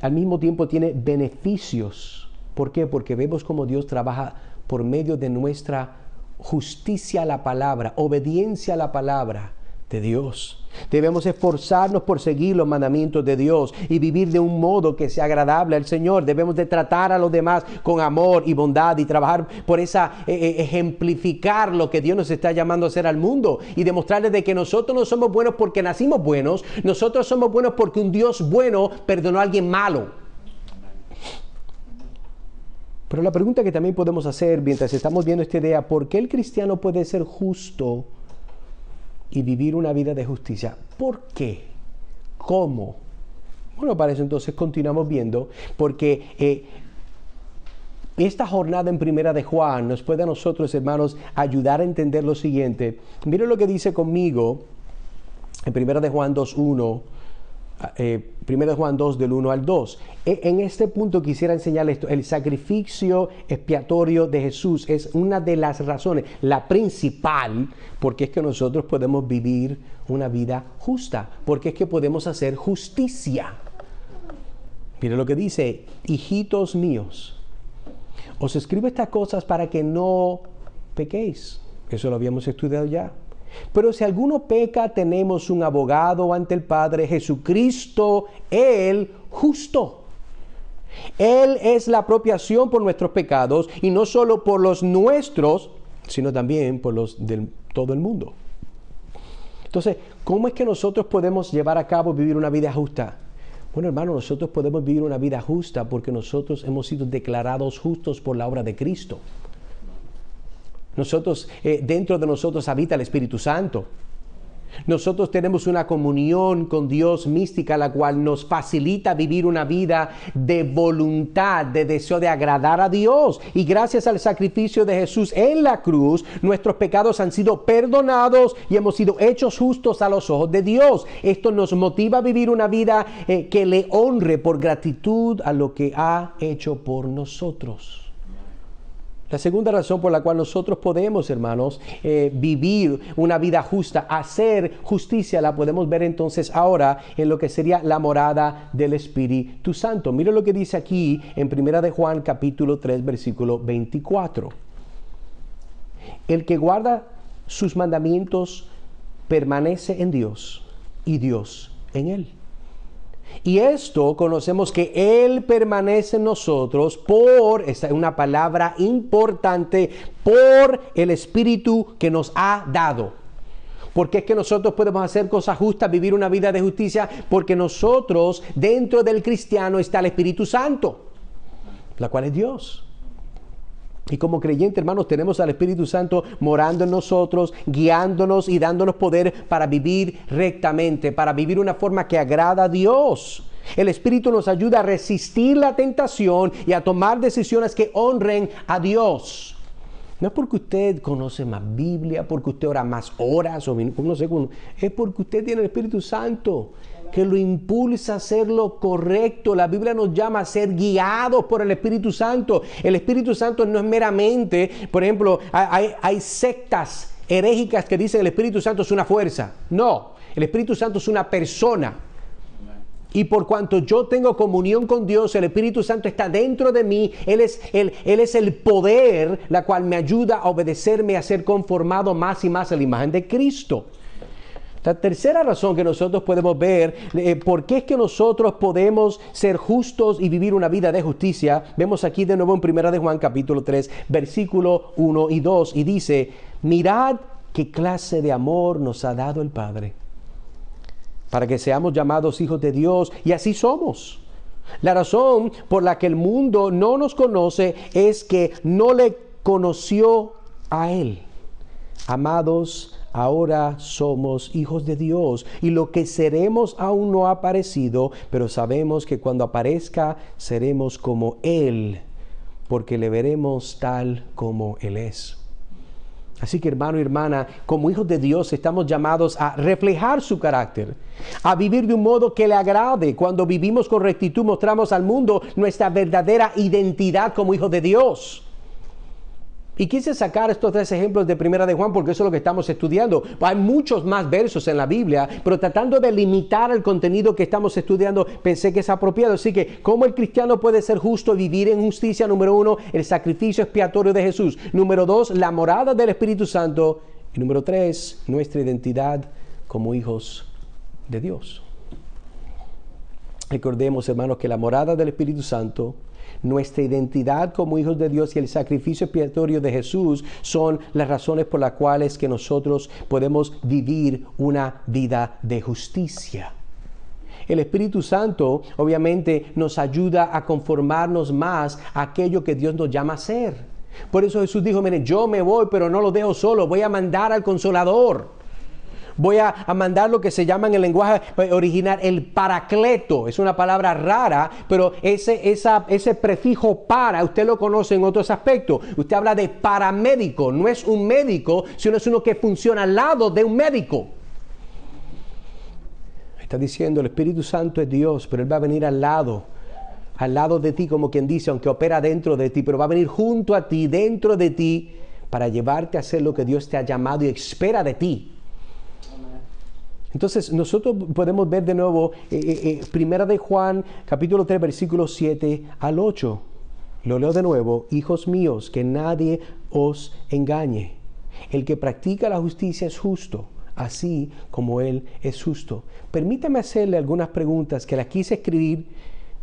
al mismo tiempo tiene beneficios. ¿Por qué? Porque vemos cómo Dios trabaja por medio de nuestra justicia a la palabra, obediencia a la palabra de Dios. Debemos esforzarnos por seguir los mandamientos de Dios y vivir de un modo que sea agradable al Señor. Debemos de tratar a los demás con amor y bondad y trabajar por ejemplificar lo que Dios nos está llamando a hacer al mundo y demostrarles de que nosotros no somos buenos porque nacimos buenos, nosotros somos buenos porque un Dios bueno perdonó a alguien malo. Pero la pregunta que también podemos hacer mientras estamos viendo esta idea: ¿por qué el cristiano puede ser justo y vivir una vida de justicia? ¿Por qué? ¿Cómo? Bueno, para eso entonces continuamos viendo, porque esta jornada en Primera de Juan nos puede a nosotros, hermanos, ayudar a entender lo siguiente. Miren lo que dice conmigo en Primera de Juan 2:1. Primera de Juan 2 del 1 al 2. En este punto quisiera enseñarles esto: el sacrificio expiatorio de Jesús es una de las razones, la principal, porque es que nosotros podemos vivir una vida justa, porque es que podemos hacer justicia. Mire lo que dice: hijitos míos, os escribo estas cosas para que no pequéis. Eso lo habíamos estudiado ya. Pero si alguno peca, tenemos un abogado ante el Padre, Jesucristo el justo. Él es la apropiación por nuestros pecados, y no solo por los nuestros, sino también por los de todo el mundo. Entonces, ¿cómo es que nosotros podemos llevar a cabo vivir una vida justa? Bueno, hermano, nosotros podemos vivir una vida justa porque nosotros hemos sido declarados justos por la obra de Cristo. Dentro de nosotros habita el Espíritu Santo. Nosotros tenemos una comunión con Dios mística, la cual nos facilita vivir una vida de voluntad, de deseo de agradar a Dios. Y gracias al sacrificio de Jesús en la cruz, nuestros pecados han sido perdonados y hemos sido hechos justos a los ojos de Dios. Esto nos motiva a vivir una vida que le honre por gratitud a lo que ha hecho por nosotros. La segunda razón por la cual nosotros podemos, hermanos, vivir una vida justa, hacer justicia, la podemos ver entonces ahora en lo que sería la morada del Espíritu Santo. Mira lo que dice aquí en Primera de Juan capítulo 3, versículo 24. El que guarda sus mandamientos permanece en Dios y Dios en él. Y esto conocemos que Él permanece en nosotros esta es una palabra importante, por el Espíritu que nos ha dado. Porque es que nosotros podemos hacer cosas justas, vivir una vida de justicia, porque nosotros, dentro del cristiano, está el Espíritu Santo, la cual es Dios. Y como creyentes, hermanos, tenemos al Espíritu Santo morando en nosotros, guiándonos y dándonos poder para vivir rectamente, para vivir una forma que agrada a Dios. El Espíritu nos ayuda a resistir la tentación y a tomar decisiones que honren a Dios. No es porque usted conoce más Biblia, porque usted ora más horas, o no sé, es porque usted tiene el Espíritu Santo que lo impulsa a hacer lo correcto. La Biblia nos llama a ser guiados por el Espíritu Santo. El Espíritu Santo no es meramente, por ejemplo, hay sectas herégicas que dicen el Espíritu Santo es una fuerza. No, el Espíritu Santo es una persona. Y por cuanto yo tengo comunión con Dios, el Espíritu Santo está dentro de mí. Él es el poder, la cual me ayuda a obedecerme, a ser conformado más y más a la imagen de Cristo. La tercera razón que nosotros podemos ver, por qué es que nosotros podemos ser justos y vivir una vida de justicia, vemos aquí de nuevo en 1 de Juan capítulo 3, versículo 1 y 2, y dice, mirad qué clase de amor nos ha dado el Padre, para que seamos llamados hijos de Dios, y así somos. La razón por la que el mundo no nos conoce es que no le conoció a Él. Amados, ahora somos hijos de Dios, y lo que seremos aún no ha aparecido, pero sabemos que cuando aparezca seremos como Él, porque le veremos tal como Él es. Así que, hermano y hermana, como hijos de Dios estamos llamados a reflejar su carácter, a vivir de un modo que le agrade. Cuando vivimos con rectitud mostramos al mundo nuestra verdadera identidad como hijos de Dios. Y quise sacar estos 3 ejemplos de 1 de Juan porque eso es lo que estamos estudiando. Hay muchos más versos en la Biblia, pero tratando de limitar el contenido que estamos estudiando, pensé que es apropiado. Así que, ¿cómo el cristiano puede ser justo y vivir en justicia? Número 1, el sacrificio expiatorio de Jesús. Número 2, la morada del Espíritu Santo. Y número 3, nuestra identidad como hijos de Dios. Recordemos, hermanos, que la morada del Espíritu Santo, nuestra identidad como hijos de Dios y el sacrificio expiatorio de Jesús son las razones por las cuales que nosotros podemos vivir una vida de justicia. El Espíritu Santo obviamente nos ayuda a conformarnos más a aquello que Dios nos llama a ser. Por eso Jesús dijo, miren, yo me voy, pero no lo dejo solo, voy a mandar al Consolador. Voy a mandar lo que se llama en el lenguaje original el paracleto. Es una palabra rara, pero ese prefijo para, usted lo conoce en otros aspectos. Usted habla de paramédico. No es un médico, sino es uno que funciona al lado de un médico. Está diciendo, el Espíritu Santo es Dios, pero Él va a venir al lado de ti, como quien dice, aunque opera dentro de ti, pero va a venir junto a ti, dentro de ti, para llevarte a hacer lo que Dios te ha llamado y espera de ti. Entonces nosotros podemos ver de nuevo 1 de Juan capítulo 3 versículos 7 al 8. Lo leo de nuevo. Hijos míos, que nadie os engañe. El que practica la justicia es justo, así como Él es justo. Permítame hacerle algunas preguntas que las quise escribir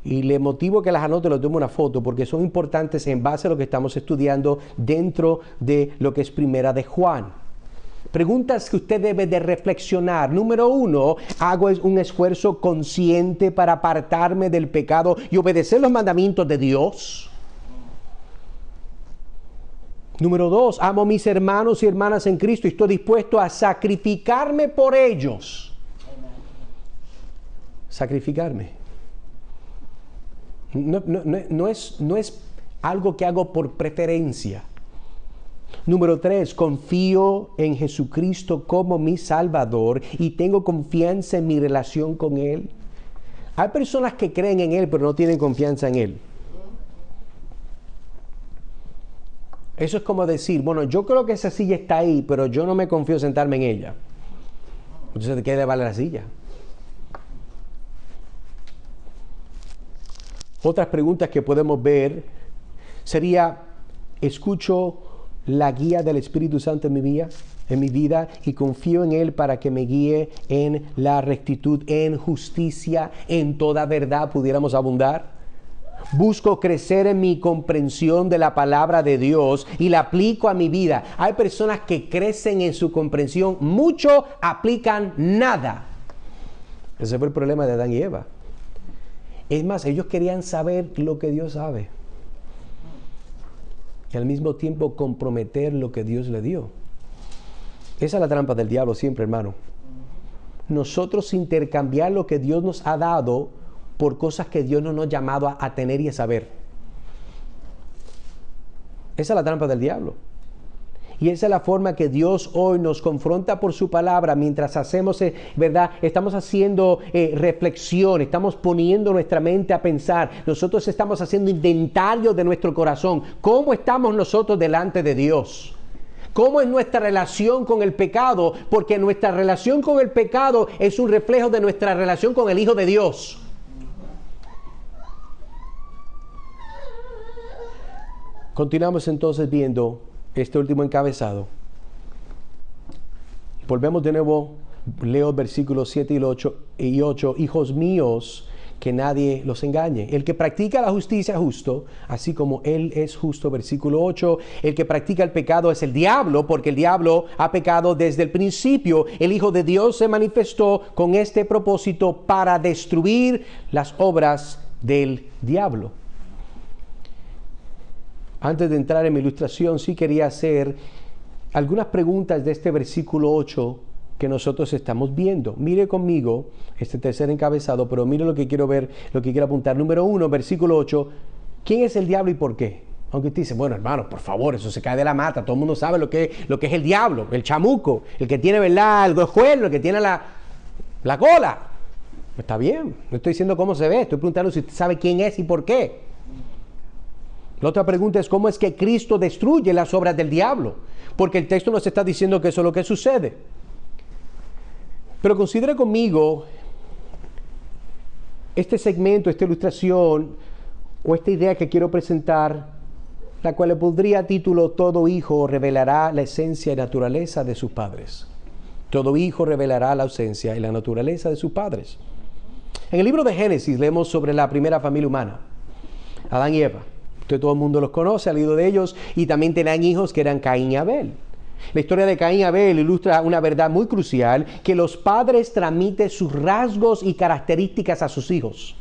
y le motivo que las anote, les tomo una foto porque son importantes en base a lo que estamos estudiando dentro de lo que es 1 de Juan. Preguntas que usted debe de reflexionar. Número 1, ¿hago un esfuerzo consciente para apartarme del pecado y obedecer los mandamientos de Dios? Número 2, amo a mis hermanos y hermanas en Cristo y estoy dispuesto a sacrificarme por ellos. Sacrificarme. No es algo que hago por preferencia. Número 3, confío en Jesucristo como mi Salvador y tengo confianza en mi relación con Él. Hay personas que creen en Él pero no tienen confianza en Él. Eso es como decir, bueno, yo creo que esa silla está ahí, pero yo no me confío sentarme en ella. Entonces, ¿de qué le vale la silla? Otras preguntas que podemos ver sería, ¿escucho la guía del Espíritu Santo en mi vida y confío en Él para que me guíe en la rectitud, en justicia, en toda verdad pudiéramos abundar? Busco crecer en mi comprensión de la palabra de Dios y la aplico a mi vida. Hay personas que crecen en su comprensión mucho, aplican nada. Ese fue el problema de Adán y Eva. Es más, ellos querían saber lo que Dios sabe y al mismo tiempo comprometer lo que Dios le dio. Esa es la trampa del diablo siempre, hermano. Nosotros intercambiar lo que Dios nos ha dado por cosas que Dios no nos ha llamado a tener y a saber. Esa es la trampa del diablo. Y esa es la forma que Dios hoy nos confronta por su palabra mientras hacemos, ¿verdad? Estamos haciendo reflexión, estamos poniendo nuestra mente a pensar. Nosotros estamos haciendo inventario de nuestro corazón. ¿Cómo estamos nosotros delante de Dios? ¿Cómo es nuestra relación con el pecado? Porque nuestra relación con el pecado es un reflejo de nuestra relación con el Hijo de Dios. Continuamos entonces viendo este último encabezado. Volvemos de nuevo, leo versículos 7 y 8. Hijos míos, que nadie los engañe. El que practica la justicia es justo, así como Él es justo. Versículo 8. El que practica el pecado es el diablo, porque el diablo ha pecado desde el principio. El Hijo de Dios se manifestó con este propósito para destruir las obras del diablo. Antes de entrar en mi ilustración, sí quería hacer algunas preguntas de este versículo 8 que nosotros estamos viendo. Mire conmigo este tercer encabezado, pero mire lo que quiero ver, lo que quiero apuntar. Número 1, versículo 8. ¿Quién es el diablo y por qué? Aunque usted dice, bueno, hermano, por favor, eso se cae de la mata. Todo el mundo sabe lo que es el diablo, el chamuco, el que tiene, ¿verdad?, el escuelo, el que tiene la cola. Está bien, no estoy diciendo cómo se ve, estoy preguntando si usted sabe quién es y por qué. La otra pregunta es, ¿cómo es que Cristo destruye las obras del diablo? Porque el texto nos está diciendo que eso es lo que sucede. Pero considere conmigo este segmento, esta ilustración o esta idea que quiero presentar, la cual le pondría título: Todo hijo revelará la esencia y naturaleza de sus padres. Todo hijo revelará la esencia y la naturaleza de sus padres. En el libro de Génesis leemos sobre la primera familia humana, Adán y Eva. Todo el mundo los conoce, ha leído de ellos, y también tenían hijos que eran Caín y Abel. La historia de Caín y Abel ilustra una verdad muy crucial, que los padres transmiten sus rasgos y características a sus hijos.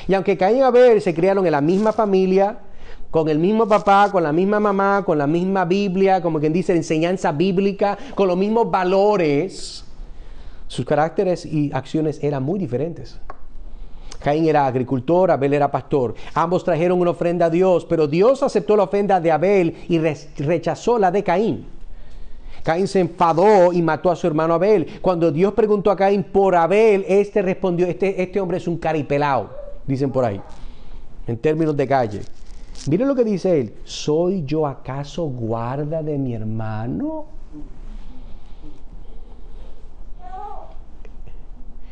Y aunque Caín y Abel se criaron en la misma familia, con el mismo papá, con la misma mamá, con la misma Biblia, como quien dice, enseñanza bíblica, con los mismos valores, sus caracteres y acciones eran muy diferentes. Caín era agricultor, Abel era pastor. Ambos trajeron una ofrenda a Dios, pero Dios aceptó la ofrenda de Abel y rechazó la de Caín. Caín se enfadó y mató a su hermano Abel. Cuando Dios preguntó a Caín por Abel, este respondió: este hombre es un caripelao, dicen por ahí, en términos de calle. Miren lo que dice él: ¿soy yo acaso guarda de mi hermano?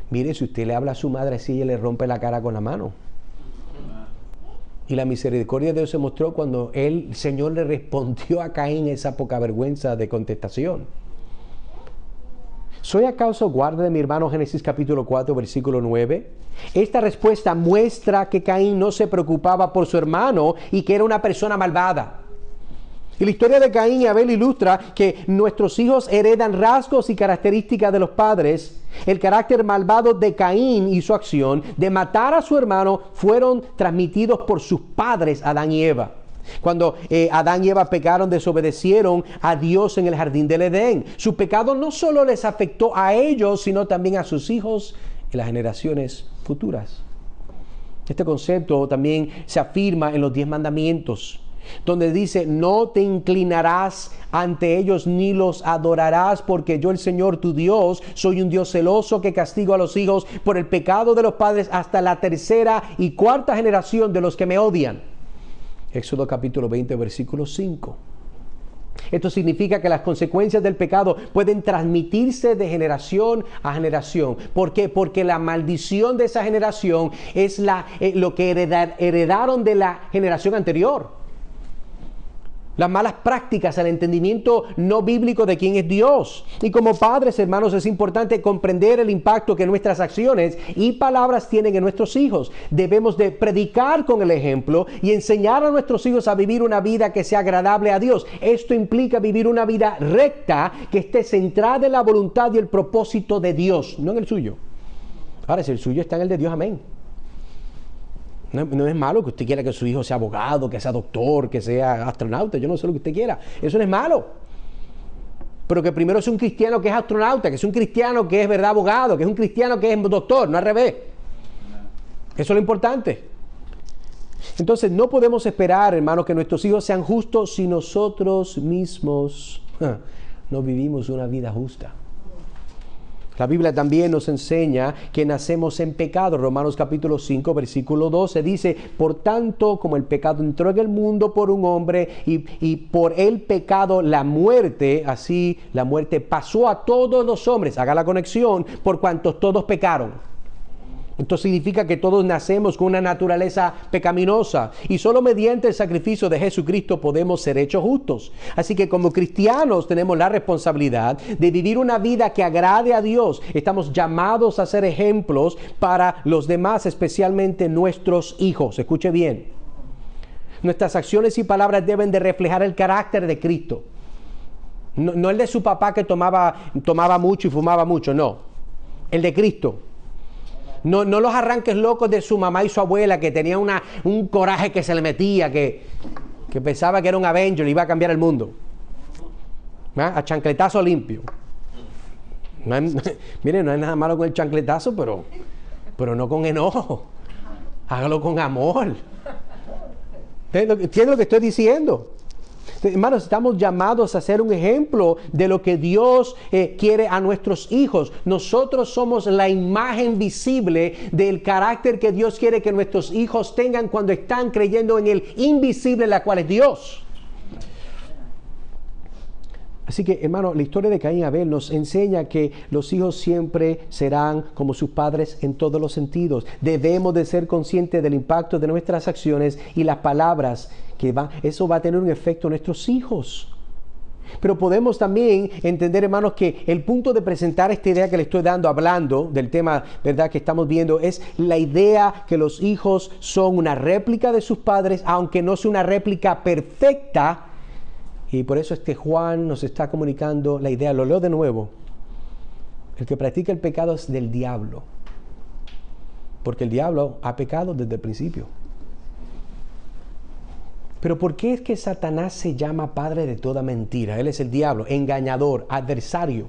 Mire, si usted le habla a su madre así, ella le rompe la cara con la mano. Y la misericordia de Dios se mostró cuando el Señor le respondió a Caín esa poca vergüenza de contestación. ¿Soy acaso guarda de mi hermano? Génesis capítulo 4, versículo 9. Esta respuesta muestra que Caín no se preocupaba por su hermano y que era una persona malvada. Y la historia de Caín y Abel ilustra que nuestros hijos heredan rasgos y características de los padres. El carácter malvado de Caín y su acción de matar a su hermano fueron transmitidos por sus padres, Adán y Eva. Cuando Adán y Eva pecaron, desobedecieron a Dios en el jardín del Edén. Su pecado no solo les afectó a ellos, sino también a sus hijos y las generaciones futuras. Este concepto también se afirma en los 10 mandamientos, donde dice: no te inclinarás ante ellos ni los adorarás, porque yo, el Señor tu Dios, soy un Dios celoso que castigo a los hijos por el pecado de los padres hasta la 3ª y 4ª generación de los que me odian. Éxodo capítulo 20, versículo 5. Esto significa que las consecuencias del pecado pueden transmitirse de generación a generación. ¿Por qué? Porque la maldición de esa generación es lo que heredaron de la generación anterior. Las malas prácticas, el entendimiento no bíblico de quién es Dios. Y como padres, hermanos, es importante comprender el impacto que nuestras acciones y palabras tienen en nuestros hijos. Debemos de predicar con el ejemplo y enseñar a nuestros hijos a vivir una vida que sea agradable a Dios. Esto implica vivir una vida recta que esté centrada en la voluntad y el propósito de Dios, no en el suyo. Ahora, si el suyo está en el de Dios, amén. No es malo que usted quiera que su hijo sea abogado, que sea doctor, que sea astronauta. Yo no sé lo que usted quiera. Eso no es malo. Pero que primero sea un cristiano que es astronauta, que sea un cristiano que es, verdad, abogado, que es un cristiano que es doctor, no al revés. Eso es lo importante. Entonces no podemos esperar, hermanos, que nuestros hijos sean justos si nosotros mismos no vivimos una vida justa. La Biblia también nos enseña que nacemos en pecado. Romanos capítulo 5, versículo 12 dice: por tanto, como el pecado entró en el mundo por un hombre y por el pecado la muerte, así la muerte pasó a todos los hombres. Haga la conexión, por cuanto todos pecaron. Esto significa que todos nacemos con una naturaleza pecaminosa y solo mediante el sacrificio de Jesucristo podemos ser hechos justos. Así que como cristianos tenemos la responsabilidad de vivir una vida que agrade a Dios. Estamos llamados a ser ejemplos para los demás, especialmente nuestros hijos. Escuche bien. Nuestras acciones y palabras deben de reflejar el carácter de Cristo. No el de su papá que tomaba mucho y fumaba mucho, no. El de Cristo. No los arranques locos de su mamá y su abuela, que tenía un coraje que se le metía, que pensaba que era un Avenger y iba a cambiar el mundo. A chancletazo limpio. Mire, no hay nada malo con el chancletazo, pero no con enojo. Hágalo con amor. ¿Entiende lo que estoy diciendo? Hermanos, estamos llamados a ser un ejemplo de lo que Dios quiere a nuestros hijos. Nosotros somos la imagen visible del carácter que Dios quiere que nuestros hijos tengan cuando están creyendo en el invisible, la cual es Dios. Así que, hermano, la historia de Caín y Abel nos enseña que los hijos siempre serán como sus padres en todos los sentidos. Debemos de ser conscientes del impacto de nuestras acciones y las palabras eso va a tener un efecto en nuestros hijos. Pero podemos también entender, hermanos, que el punto de presentar esta idea que le estoy dando, hablando del tema, ¿verdad?, que estamos viendo, es la idea que los hijos son una réplica de sus padres, aunque no sea una réplica perfecta. Y por eso Juan nos está comunicando la idea. Lo leo de nuevo. El que practica el pecado es del diablo, porque el diablo ha pecado desde el principio. Pero ¿por qué es que Satanás se llama padre de toda mentira? Él es el diablo, engañador, adversario.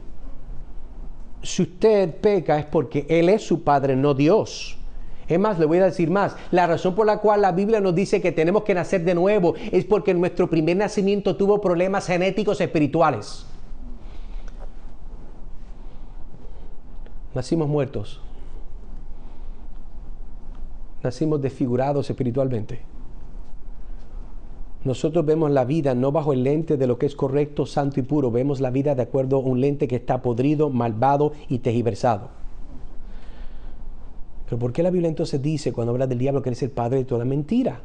Si usted peca es porque Él es su padre, no Dios. Es más, le voy a decir más. La razón por la cual la Biblia nos dice que tenemos que nacer de nuevo es porque nuestro primer nacimiento tuvo problemas genéticos espirituales. Nacimos muertos. Nacimos desfigurados espiritualmente. Nosotros vemos la vida no bajo el lente de lo que es correcto, santo y puro. Vemos la vida de acuerdo a un lente que está podrido, malvado y tergiversado. Pero ¿por qué la Biblia entonces dice, cuando habla del diablo, que él es el padre de toda mentira?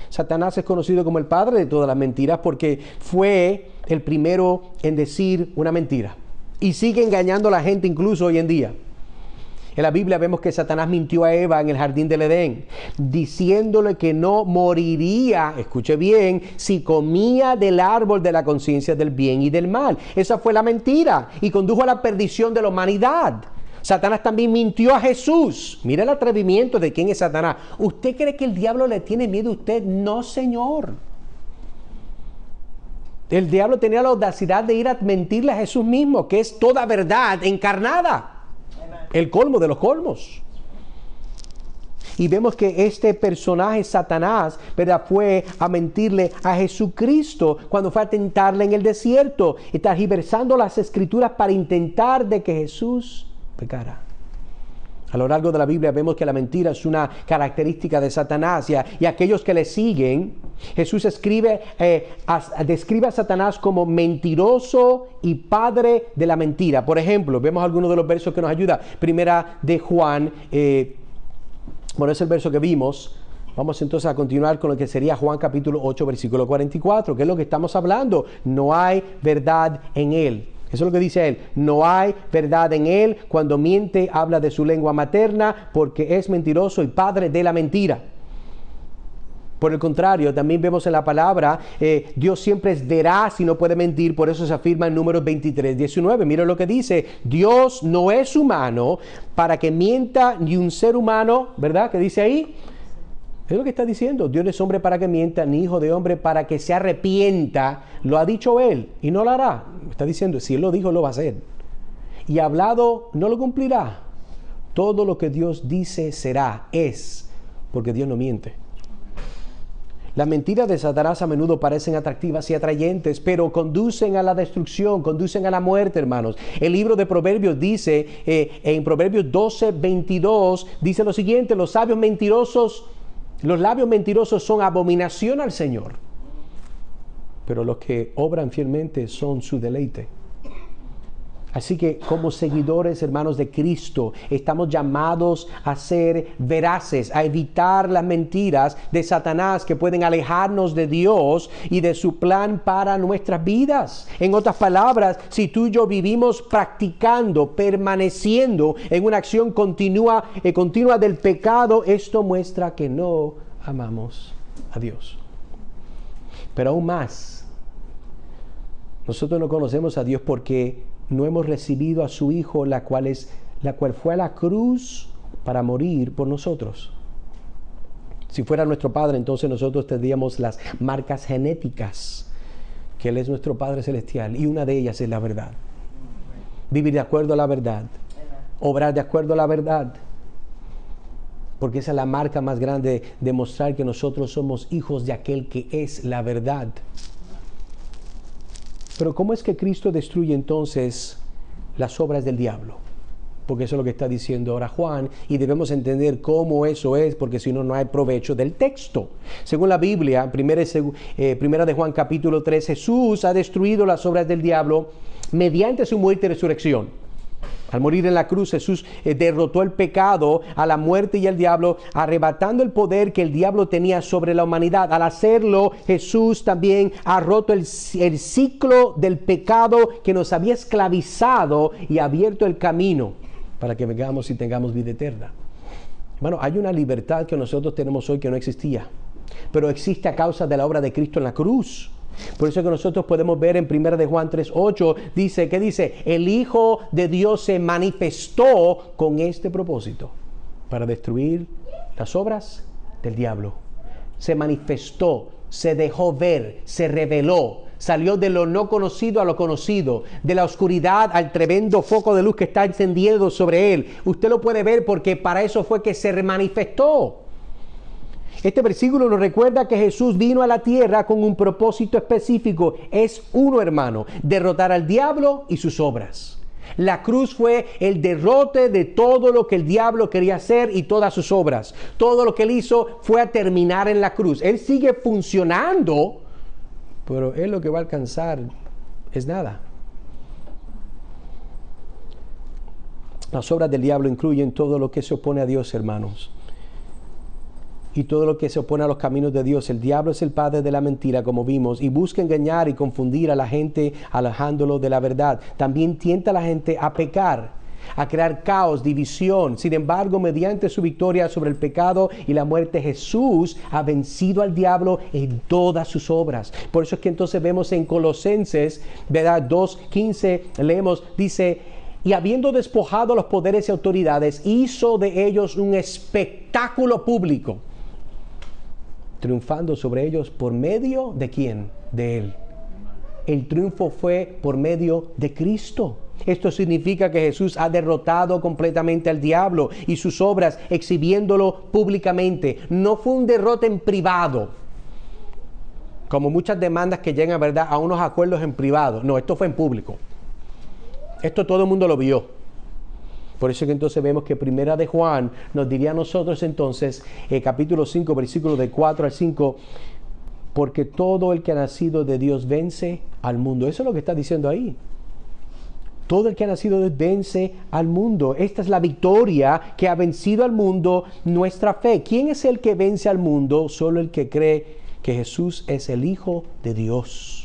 Satanás es conocido como el padre de todas las mentiras porque fue el primero en decir una mentira. Y sigue engañando a la gente incluso hoy en día. En la Biblia vemos que Satanás mintió a Eva en el jardín del Edén, diciéndole que no moriría, escuche bien, si comía del árbol de la conciencia del bien y del mal. Esa fue la mentira y condujo a la perdición de la humanidad. Satanás también mintió a Jesús. Mira el atrevimiento de quién es Satanás. ¿Usted cree que el diablo le tiene miedo a usted? No, señor. El diablo tenía la audacidad de ir a mentirle a Jesús mismo, que es toda verdad encarnada. El colmo de los colmos. Y vemos que este personaje Satanás, ¿verdad?, fue a mentirle a Jesucristo cuando fue a tentarle en el desierto y tergiversando las escrituras para intentar de que Jesús pecara. A lo largo de la Biblia vemos que la mentira es una característica de Satanás y aquellos que le siguen, Jesús describe a Satanás como mentiroso y padre de la mentira. Por ejemplo, vemos algunos de los versos que nos ayuda. Primera de Juan, bueno, es el verso que vimos. Vamos entonces a continuar con lo que sería Juan capítulo 8, versículo 44, que es lo que estamos hablando. No hay verdad en él. Eso es lo que dice él. No hay verdad en él. Cuando miente, habla de su lengua materna, porque es mentiroso y padre de la mentira. Por el contrario, también vemos en la palabra, Dios siempre es veraz y no puede mentir. Por eso se afirma en Números 23, 19. Mira lo que dice. Dios no es humano para que mienta, ni un ser humano, ¿verdad? ¿Qué dice ahí? Es lo que está diciendo. Dios no es hombre para que mienta, ni hijo de hombre para que se arrepienta. Lo ha dicho él y no lo hará. Está diciendo, si él lo dijo, lo va a hacer. Y hablado, no lo cumplirá. Todo lo que Dios dice será, es, porque Dios no miente. Las mentiras de Satanás a menudo parecen atractivas y atrayentes, pero conducen a la destrucción, conducen a la muerte, hermanos. El libro de Proverbios dice, en Proverbios 12:22, dice lo siguiente: los labios mentirosos son abominación al Señor, pero los que obran fielmente son su deleite. Así que como seguidores, hermanos de Cristo, estamos llamados a ser veraces, a evitar las mentiras de Satanás que pueden alejarnos de Dios y de su plan para nuestras vidas. En otras palabras, si tú y yo vivimos practicando, permaneciendo en una acción continua del pecado, esto muestra que no amamos a Dios. Pero aún más, nosotros no conocemos a Dios porque no hemos recibido a su Hijo, la cual fue a la cruz para morir por nosotros. Si fuera nuestro Padre, entonces nosotros tendríamos las marcas genéticas, que Él es nuestro Padre Celestial, y una de ellas es la verdad. Vivir de acuerdo a la verdad, obrar de acuerdo a la verdad, porque esa es la marca más grande de mostrar que nosotros somos hijos de aquel que es la verdad. Pero ¿cómo es que Cristo destruye entonces las obras del diablo? Porque eso es lo que está diciendo ahora Juan, y debemos entender cómo eso es, porque si no, no hay provecho del texto. Según la Biblia, primera de Juan capítulo 3, Jesús ha destruido las obras del diablo mediante su muerte y resurrección. Al morir en la cruz, Jesús derrotó el pecado, a la muerte y al diablo, arrebatando el poder que el diablo tenía sobre la humanidad. Al hacerlo, Jesús también ha roto el ciclo del pecado que nos había esclavizado y ha abierto el camino para que vengamos y tengamos vida eterna. Bueno, hay una libertad que nosotros tenemos hoy que no existía, pero existe a causa de la obra de Cristo en la cruz. Por eso que nosotros podemos ver en 1 de Juan 3:8, dice, el Hijo de Dios se manifestó con este propósito, para destruir las obras del diablo. Se manifestó, se dejó ver, se reveló, salió de lo no conocido a lo conocido, de la oscuridad al tremendo foco de luz que está encendiendo sobre él. Usted lo puede ver porque para eso fue que se manifestó. Este versículo nos recuerda que Jesús vino a la tierra con un propósito específico. Es uno, hermano: derrotar al diablo y sus obras. La cruz fue el derrote de todo lo que el diablo quería hacer y todas sus obras. Todo lo que él hizo fue a terminar en la cruz. Él sigue funcionando, pero él lo que va a alcanzar es nada. Las obras del diablo incluyen todo lo que se opone a Dios, hermanos, y todo lo que se opone a los caminos de Dios. El diablo es el padre de la mentira, como vimos, y busca engañar y confundir a la gente, alejándolo de la verdad. También tienta a la gente a pecar, a crear caos, división. Sin embargo, mediante su victoria sobre el pecado y la muerte, Jesús ha vencido al diablo en todas sus obras. Por eso es que entonces vemos en Colosenses, ¿verdad? 2:15, leemos, dice: y habiendo despojado a los poderes y autoridades, hizo de ellos un espectáculo público, triunfando sobre ellos por medio de ¿quién? De Él. El triunfo fue por medio de Cristo. Esto significa que Jesús ha derrotado completamente al diablo y sus obras, exhibiéndolo públicamente. No fue un derrote en privado, como muchas demandas que llegan, ¿verdad?, a unos acuerdos en privado. No, esto fue en público. Esto todo el mundo lo vio. Por eso que entonces vemos que Primera de Juan nos diría a nosotros entonces, capítulo 5, versículos de 4 al 5, porque todo el que ha nacido de Dios vence al mundo. Eso es lo que está diciendo ahí. Todo el que ha nacido de Dios vence al mundo. Esta es la victoria que ha vencido al mundo, nuestra fe. ¿Quién es el que vence al mundo? Solo el que cree que Jesús es el Hijo de Dios.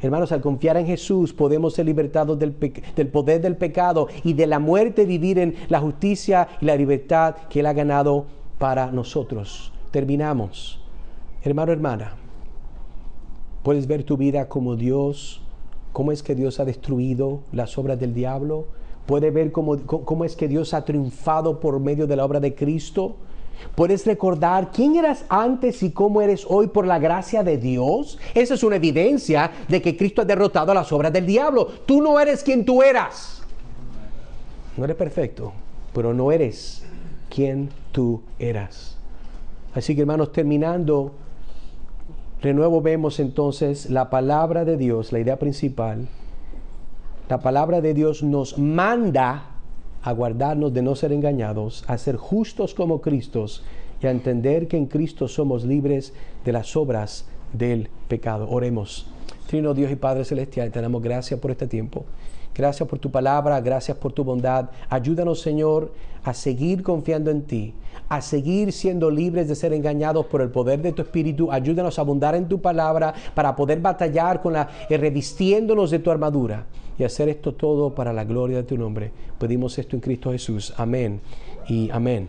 Hermanos, al confiar en Jesús podemos ser libertados del poder del pecado y de la muerte, vivir en la justicia y la libertad que Él ha ganado para nosotros. Terminamos. Hermano, hermana, ¿puedes ver tu vida como Dios? ¿Cómo es que Dios ha destruido las obras del diablo? ¿Puedes ver cómo es que Dios ha triunfado por medio de la obra de Cristo? ¿Puedes recordar quién eras antes y cómo eres hoy por la gracia de Dios? Esa es una evidencia de que Cristo ha derrotado las obras del diablo. Tú no eres quien tú eras. No eres perfecto, pero no eres quien tú eras. Así que, hermanos, terminando, De nuevo vemos entonces la palabra de Dios, la idea principal. La palabra de Dios nos manda a guardarnos de no ser engañados, a ser justos como Cristo y a entender que en Cristo somos libres de las obras del pecado. Oremos. Trino Dios y Padre Celestial, te damos gracias por este tiempo. Gracias por tu palabra, gracias por tu bondad. Ayúdanos, Señor, a seguir confiando en ti, a seguir siendo libres de ser engañados por el poder de tu Espíritu. Ayúdanos a abundar en tu palabra para poder batallar con revistiéndonos de tu armadura y hacer esto todo para la gloria de tu nombre. Pedimos esto en Cristo Jesús. Amén y amén.